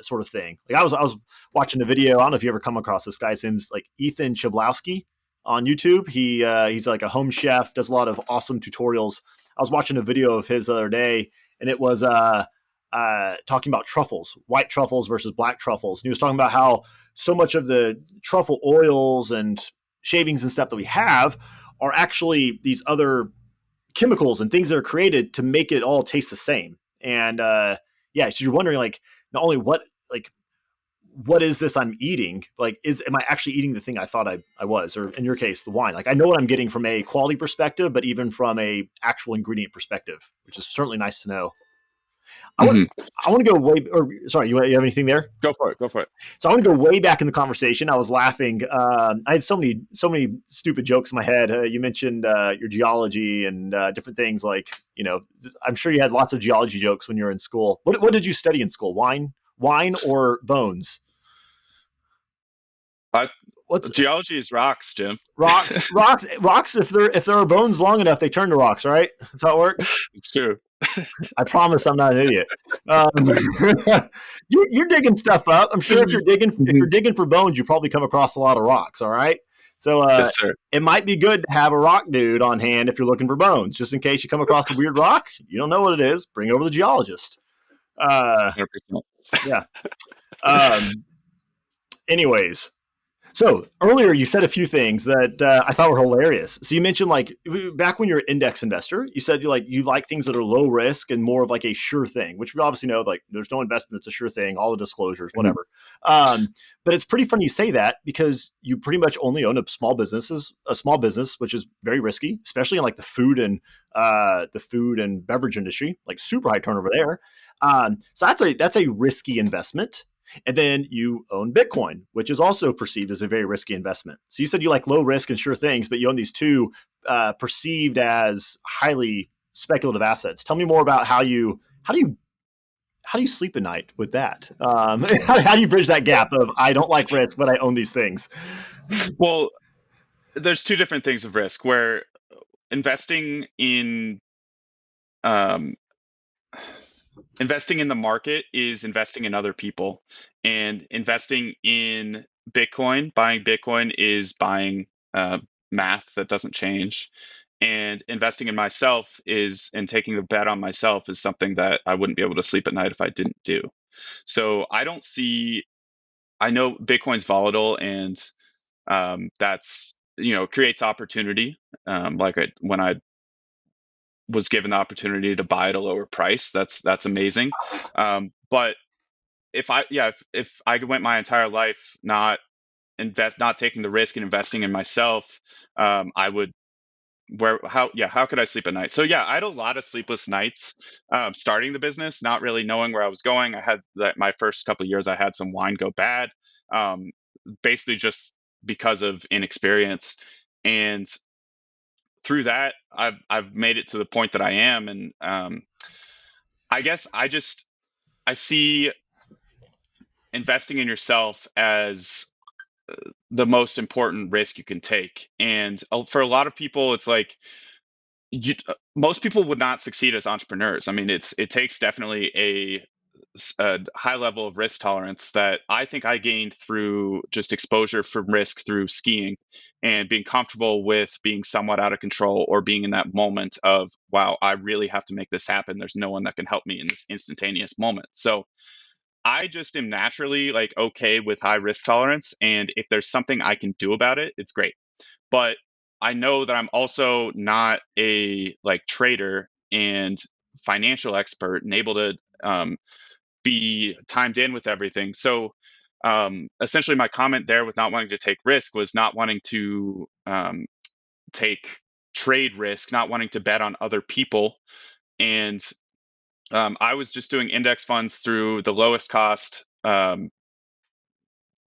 sort of thing. Like I was watching a video. I don't know if you ever come across this guy. His name's like Ethan Chablowski on YouTube. He's like a home chef, does a lot of awesome tutorials. I was watching a video of his the other day, and it was talking about truffles, white truffles versus black truffles. And he was talking about how so much of the truffle oils and shavings and stuff that we have are actually these other chemicals and things that are created to make it all taste the same. And yeah, so you're wondering like not only what is this I'm eating? Like, am I actually eating the thing I thought I was? Or in your case, the wine. Like, I know what I'm getting from a quality perspective, but even from a actual ingredient perspective, which is certainly nice to know. I want Hmm. I want to go way. Or sorry, you have anything there? Go for it. Go for it. So I want to go way back in the conversation. I was laughing. I had so many stupid jokes in my head. You mentioned your geology and different things. Like I'm sure you had lots of geology jokes when you were in school. What did you study in school? Wine or bones? I, What's Geology is rocks, Jim. rocks? If there are bones long enough, they turn to rocks. Right? That's how it works. It's true. I promise I'm not an idiot. Um, you're digging stuff up. I'm sure if Mhm. you're digging for bones, you probably come across a lot of rocks. All right, so Yes, sir. it might be good to have a rock dude on hand if you're looking for bones, just in case you come across a weird rock. You don't know what it is. Bring over the geologist. Uh, 100%. yeah. Um, anyways, so earlier you said a few things that I thought were hilarious. So you mentioned like back when you're an index investor, you said you like things that are low risk and more of like a sure thing, which we obviously know like there's no investment that's a sure thing, all the disclosures, Mhm. whatever. But it's pretty funny you say that because you pretty much only own a small business, which is very risky, especially in like the food and beverage industry, like super high turnover there. So that's a risky investment. And then you own Bitcoin, which is also perceived as a very risky investment. So you said you like low risk and sure things, but you own these two perceived as highly speculative assets. Tell me more about how do you sleep at night with that? How do you bridge that gap of I don't like risk, but I own these things? Well, there's two different things of risk where investing in um, investing in the market is investing in other people, and investing in buying Bitcoin is buying math that doesn't change. And investing in myself is and taking a bet on myself is something that I wouldn't be able to sleep at night if I didn't do. So I don't see. I know Bitcoin's volatile, and that's creates opportunity. When I was given the opportunity to buy at a lower price, that's amazing. But if I went my entire life not taking the risk and investing in myself, I would where how could I sleep at night? So yeah, I had a lot of sleepless nights starting the business, not really knowing where I was going. I had that my first couple of years, I had some wine go bad, um, basically just because of inexperience. And through that, I've made it to the point that I am, and I guess I see investing in yourself as the most important risk you can take. And for a lot of people, it's like most people would not succeed as entrepreneurs. I mean, it takes definitely a high level of risk tolerance that I think I gained through just exposure from risk through skiing and being comfortable with being somewhat out of control or being in that moment of, wow, I really have to make this happen. There's no one that can help me in this instantaneous moment. So I just am naturally like okay with high risk tolerance. And if there's something I can do about it, it's great. But I know that I'm also not a like trader and financial expert and able to be timed in with everything. So essentially, my comment there with not wanting to take risk was not wanting to take trade risk, not wanting to bet on other people. And I was just doing index funds through the lowest cost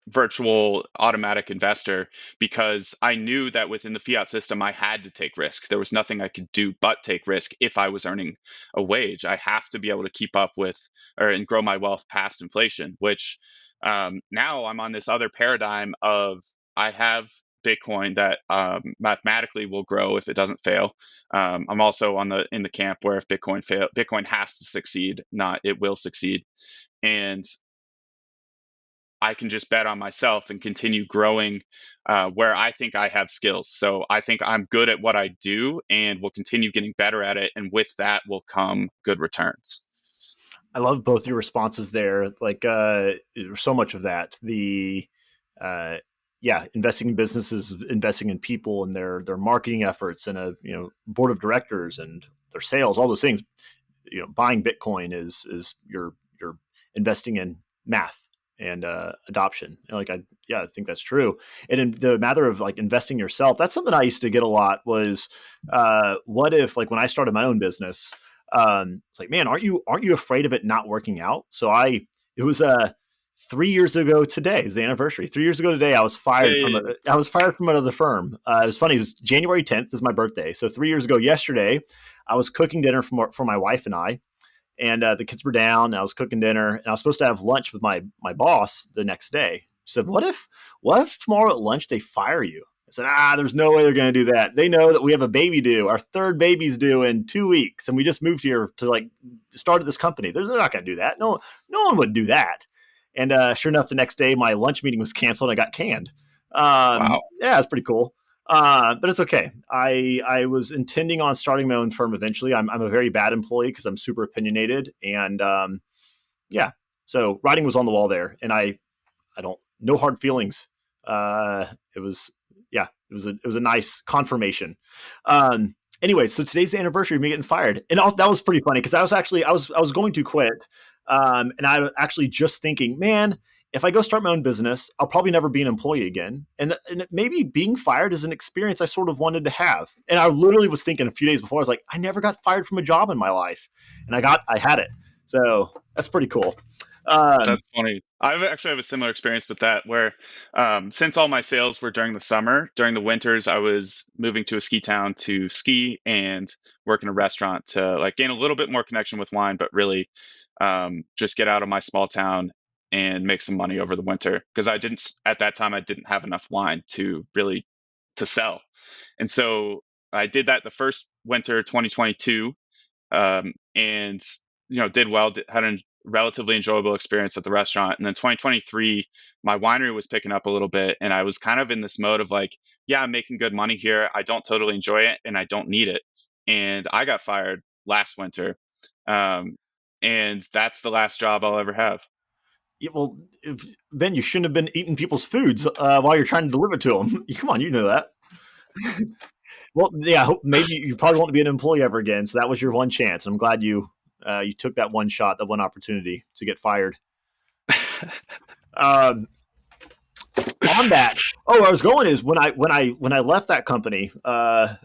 virtual automatic investor because I knew that within the fiat system, I had to take risk. There was nothing I could do but take risk if I was earning a wage. I have to be able to keep up with and grow my wealth past inflation, which now I'm on this other paradigm of I have Bitcoin that mathematically will grow if it doesn't fail. I'm also in the camp where if Bitcoin has to succeed, not it will succeed, and I can just bet on myself and continue growing where I think I have skills. So I think I'm good at what I do and will continue getting better at it. And with that will come good returns. I love both your responses there. Like, there's so much of that. Uh, yeah, investing in businesses, investing in people and their marketing efforts, and a board of directors and their sales, all those things. Buying Bitcoin is you're investing in math and adoption. And I think that's true. And in the matter of like investing yourself, that's something I used to get a lot. Was what if, like, when I started my own business, it's like, man, aren't you afraid of it not working out? So it was 3 years ago today is the anniversary. 3 years ago today, Hey, I was fired from another firm. It was funny. It was January 10th is my birthday. So 3 years ago yesterday, I was cooking dinner for my wife and I, and the kids were down. And I was cooking dinner, and I was supposed to have lunch with my boss the next day. She said, "What if tomorrow at lunch they fire you?" I said, "There's no way they're going to do that. They know that we have a baby due. Our third baby's due in 2 weeks, and we just moved here to like started this company. They're not going to do that. No one would do that." And sure enough, the next day my lunch meeting was canceled. And I got canned. wow. Yeah, it's pretty cool. But it's okay. I was intending on starting my own firm eventually. I'm a very bad employee because I'm super opinionated, and yeah. So writing was on the wall there, and I don't no hard feelings. It was yeah, it was a nice confirmation. Anyway, so today's the anniversary of me getting fired, and that was pretty funny because I was going to quit, and I was actually just thinking, man, if I go start my own business, I'll probably never be an employee again, and maybe being fired is an experience I sort of wanted to have. And I literally was thinking a few days before, I was like, I never got fired from a job in my life, and I had it, so that's pretty cool. Um, That's funny. I actually have a similar experience with that where since all my sales were during the summer, during the winters, I was moving to a ski town to ski and work in a restaurant to like gain a little bit more connection with wine, but really just get out of my small town and make some money over the winter because at that time I didn't have enough wine to really to sell. And so I did that the first winter 2022 and did well, had a relatively enjoyable experience at the restaurant. And then 2023, my winery was picking up a little bit, and I was kind of in this mode of like, yeah, I'm making good money here. I don't totally enjoy it, and I don't need it. And I got fired last winter, um, and that's the last job I'll ever have. Yeah, well, Ben, you shouldn't have been eating people's foods while you're trying to deliver to them. Come on, you know that. Well, yeah, maybe you probably won't be an employee ever again. So that was your one chance. I'm glad you took that one shot, that one opportunity to get fired. Um, on that, I was going is when I left that company, not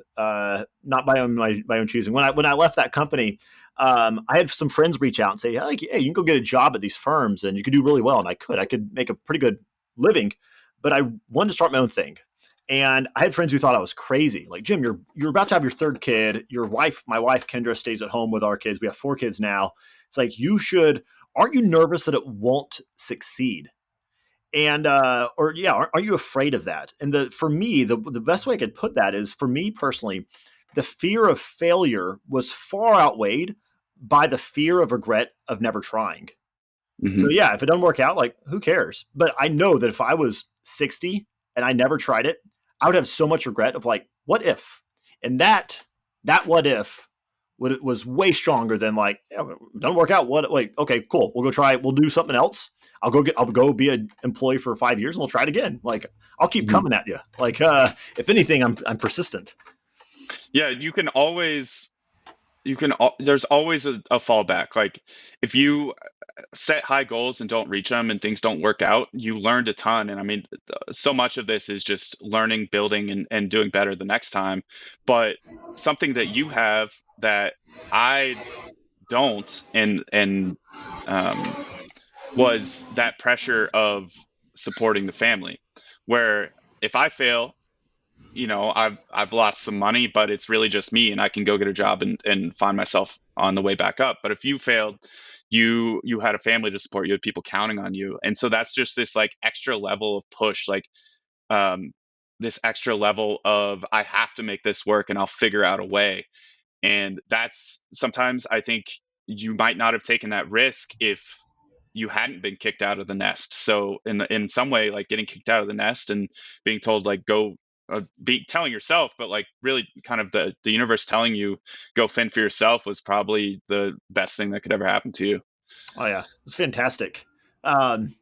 my own choosing. When I left that company, I had some friends reach out and say, like, hey, you can go get a job at these firms and you could do really well. And I could make a pretty good living, but I wanted to start my own thing. And I had friends who thought I was crazy. Like, Jim, you're about to have your third kid. My wife Kendra, stays at home with our kids. We have 4 kids now. It's like, you should. Aren't you nervous that it won't succeed? And or yeah, are you afraid of that? And for me, the best way I could put that is, for me personally, the fear of failure was far outweighed by the fear of regret of never trying. So Hmm. yeah, if it doesn't work out, like, who cares? But I know that if I was 60 and I never tried it, I would have so much regret of like, what if? And that what if was way stronger than like, yeah, it doesn't work out. What, like, okay, cool. We'll go try it. We'll do something else. I'll go be an employee for 5 years and we'll try it again. Like, I'll keep Hmm. coming at you. Like, if anything, I'm persistent. Yeah, there's always a fallback. Like if you set high goals and don't reach them and things don't work out, you learned a ton. And I mean, so much of this is just learning, building, and doing better the next time. But something that you have that I don't, and um, was that pressure of supporting the family, where if I fail, I've lost some money, but it's really just me, and I can go get a job and find myself on the way back up. But if you failed, you had a family to support, you had people counting on you, and so that's just this like extra level of push. Like, um, this extra level of I have to make this work and I'll figure out a way. And that's sometimes I think you might not have taken that risk if you hadn't been kicked out of the nest. So in some way, like getting kicked out of the nest and being told like go be telling yourself, but like really kind of the universe telling you go fend for yourself was probably the best thing that could ever happen to you. Oh yeah, it's fantastic. Um,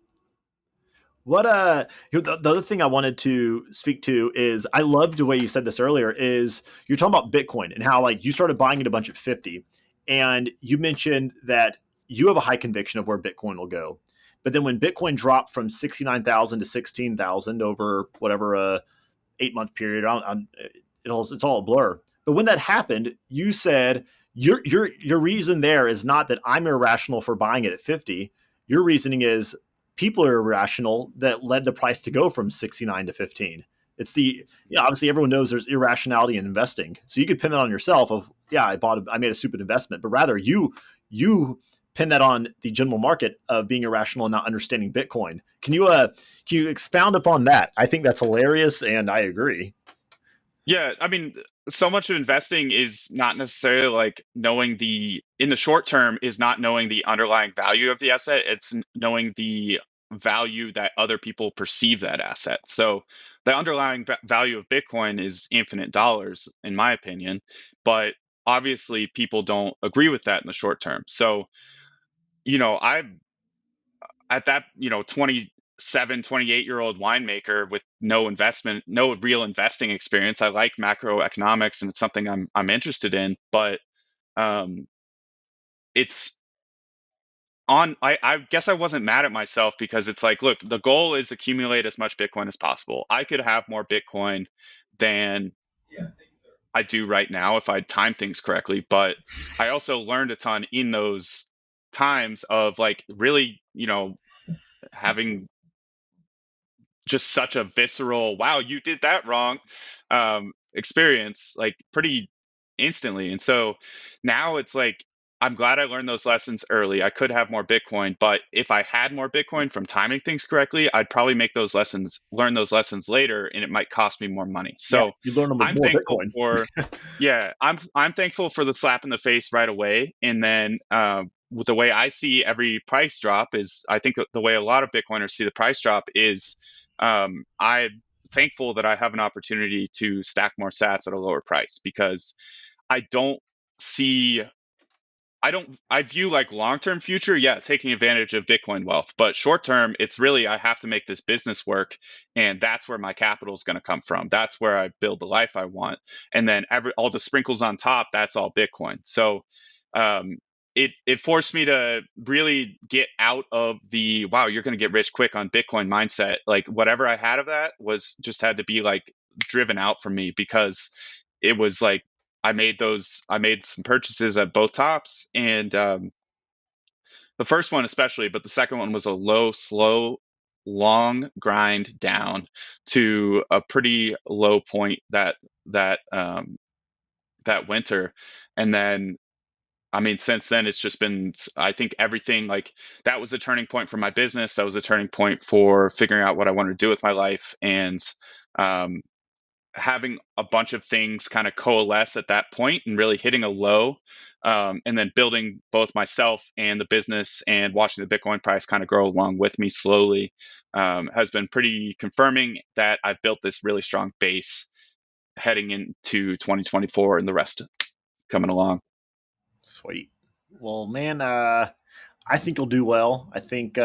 the other thing I wanted to speak to is I loved the way you said this earlier. Is you're talking about Bitcoin and how like you started buying it a bunch at 50, and you mentioned that you have a high conviction of where Bitcoin will go. But then when Bitcoin dropped from 69,000 to 16,000 over whatever a 8 month period, it's all a blur. But when that happened, you said your reason there is not that I'm irrational for buying it at 50. Your reasoning is people are irrational that led the price to go from 69 to 15. It's obviously everyone knows there's irrationality in investing. So you could pin that on yourself of, yeah, I made a stupid investment, but rather you pin that on the general market of being irrational and not understanding Bitcoin. Can you expound upon that? I think that's hilarious and I agree. Yeah, I mean, so much of investing is not necessarily like knowing in the short term, is not knowing the underlying value of the asset. It's knowing the value that other people perceive that asset. So the underlying value of Bitcoin is infinite dollars, in my opinion, but obviously people don't agree with that in the short term. So, I at that, 27, 28-year-old winemaker with no investment, no real investing experience. I like macroeconomics and it's something I'm interested in, but um, it's I guess I wasn't mad at myself because it's like, look, the goal is accumulate as much Bitcoin as possible. I could have more Bitcoin than I do right now if I time things correctly, but I also learned a ton in those times of like really, having just such a visceral wow, you did that wrong experience like pretty instantly. And so now it's like I'm glad I learned those lessons early. I could have more Bitcoin, but if I had more Bitcoin from timing things correctly, I'd probably learn those lessons later, and it might cost me more money. Yeah, So you learn them with I'm more thankful Bitcoin. for yeah, I'm thankful for the slap in the face right away. And then with the way I see every price drop is, I think the way a lot of Bitcoiners see the price drop is, I'm thankful that I have an opportunity to stack more sats at a lower price because I don't see I view like long-term future, yeah, taking advantage of Bitcoin wealth, but short-term, it's really I have to make this business work, and that's where my capital is going to come from. That's where I build the life I want, and then all the sprinkles on top, that's all Bitcoin. So, um, it forced me to really get out of the wow, you're going to get rich quick on Bitcoin mindset. Like whatever I had of that was just had to be like driven out from me because it was like I made some purchases at both tops, and the first one especially, but the second one was a low, slow, long grind down to a pretty low point that that winter, and then I mean since then it's just been I think everything like that was a turning point for my business. That was a turning point for figuring out what I wanted to do with my life, and um, having a bunch of things kind of coalesce at that point and really hitting a low, and then building both myself and the business and watching the Bitcoin price kind of grow along with me slowly, has been pretty confirming that I've built this really strong base heading into 2024 and the rest coming along. Sweet. Well, man, I think you'll do well. I think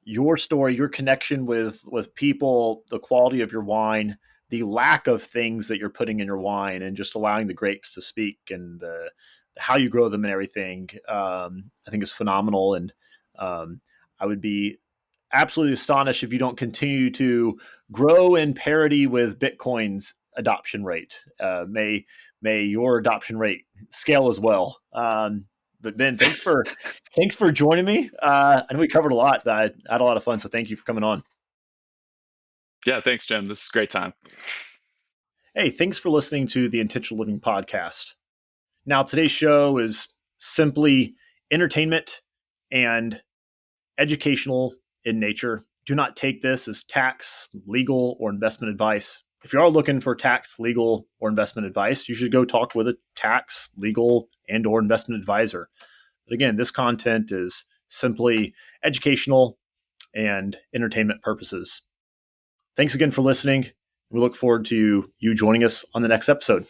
your story, your connection with people, the quality of your wine, the lack of things that you're putting in your wine, and just allowing the grapes to speak and how you grow them and everything, I think is phenomenal. And I would be absolutely astonished if you don't continue to grow in parity with Bitcoin's adoption rate. May your adoption rate scale as well. But Ben, thanks for joining me. I know we covered a lot. I had a lot of fun, so thank you for coming on. Yeah, thanks, Jim. This is a great time. Hey, thanks for listening to the Intentional Living podcast. Now, today's show is simply entertainment and educational in nature. do not take this as tax, legal, or investment advice. If you are looking for tax, legal, or investment advice, you should go talk with a tax, legal, and or investment advisor. But again, this content is simply educational and entertainment purposes. Thanks again for listening. We look forward to you joining us on the next episode.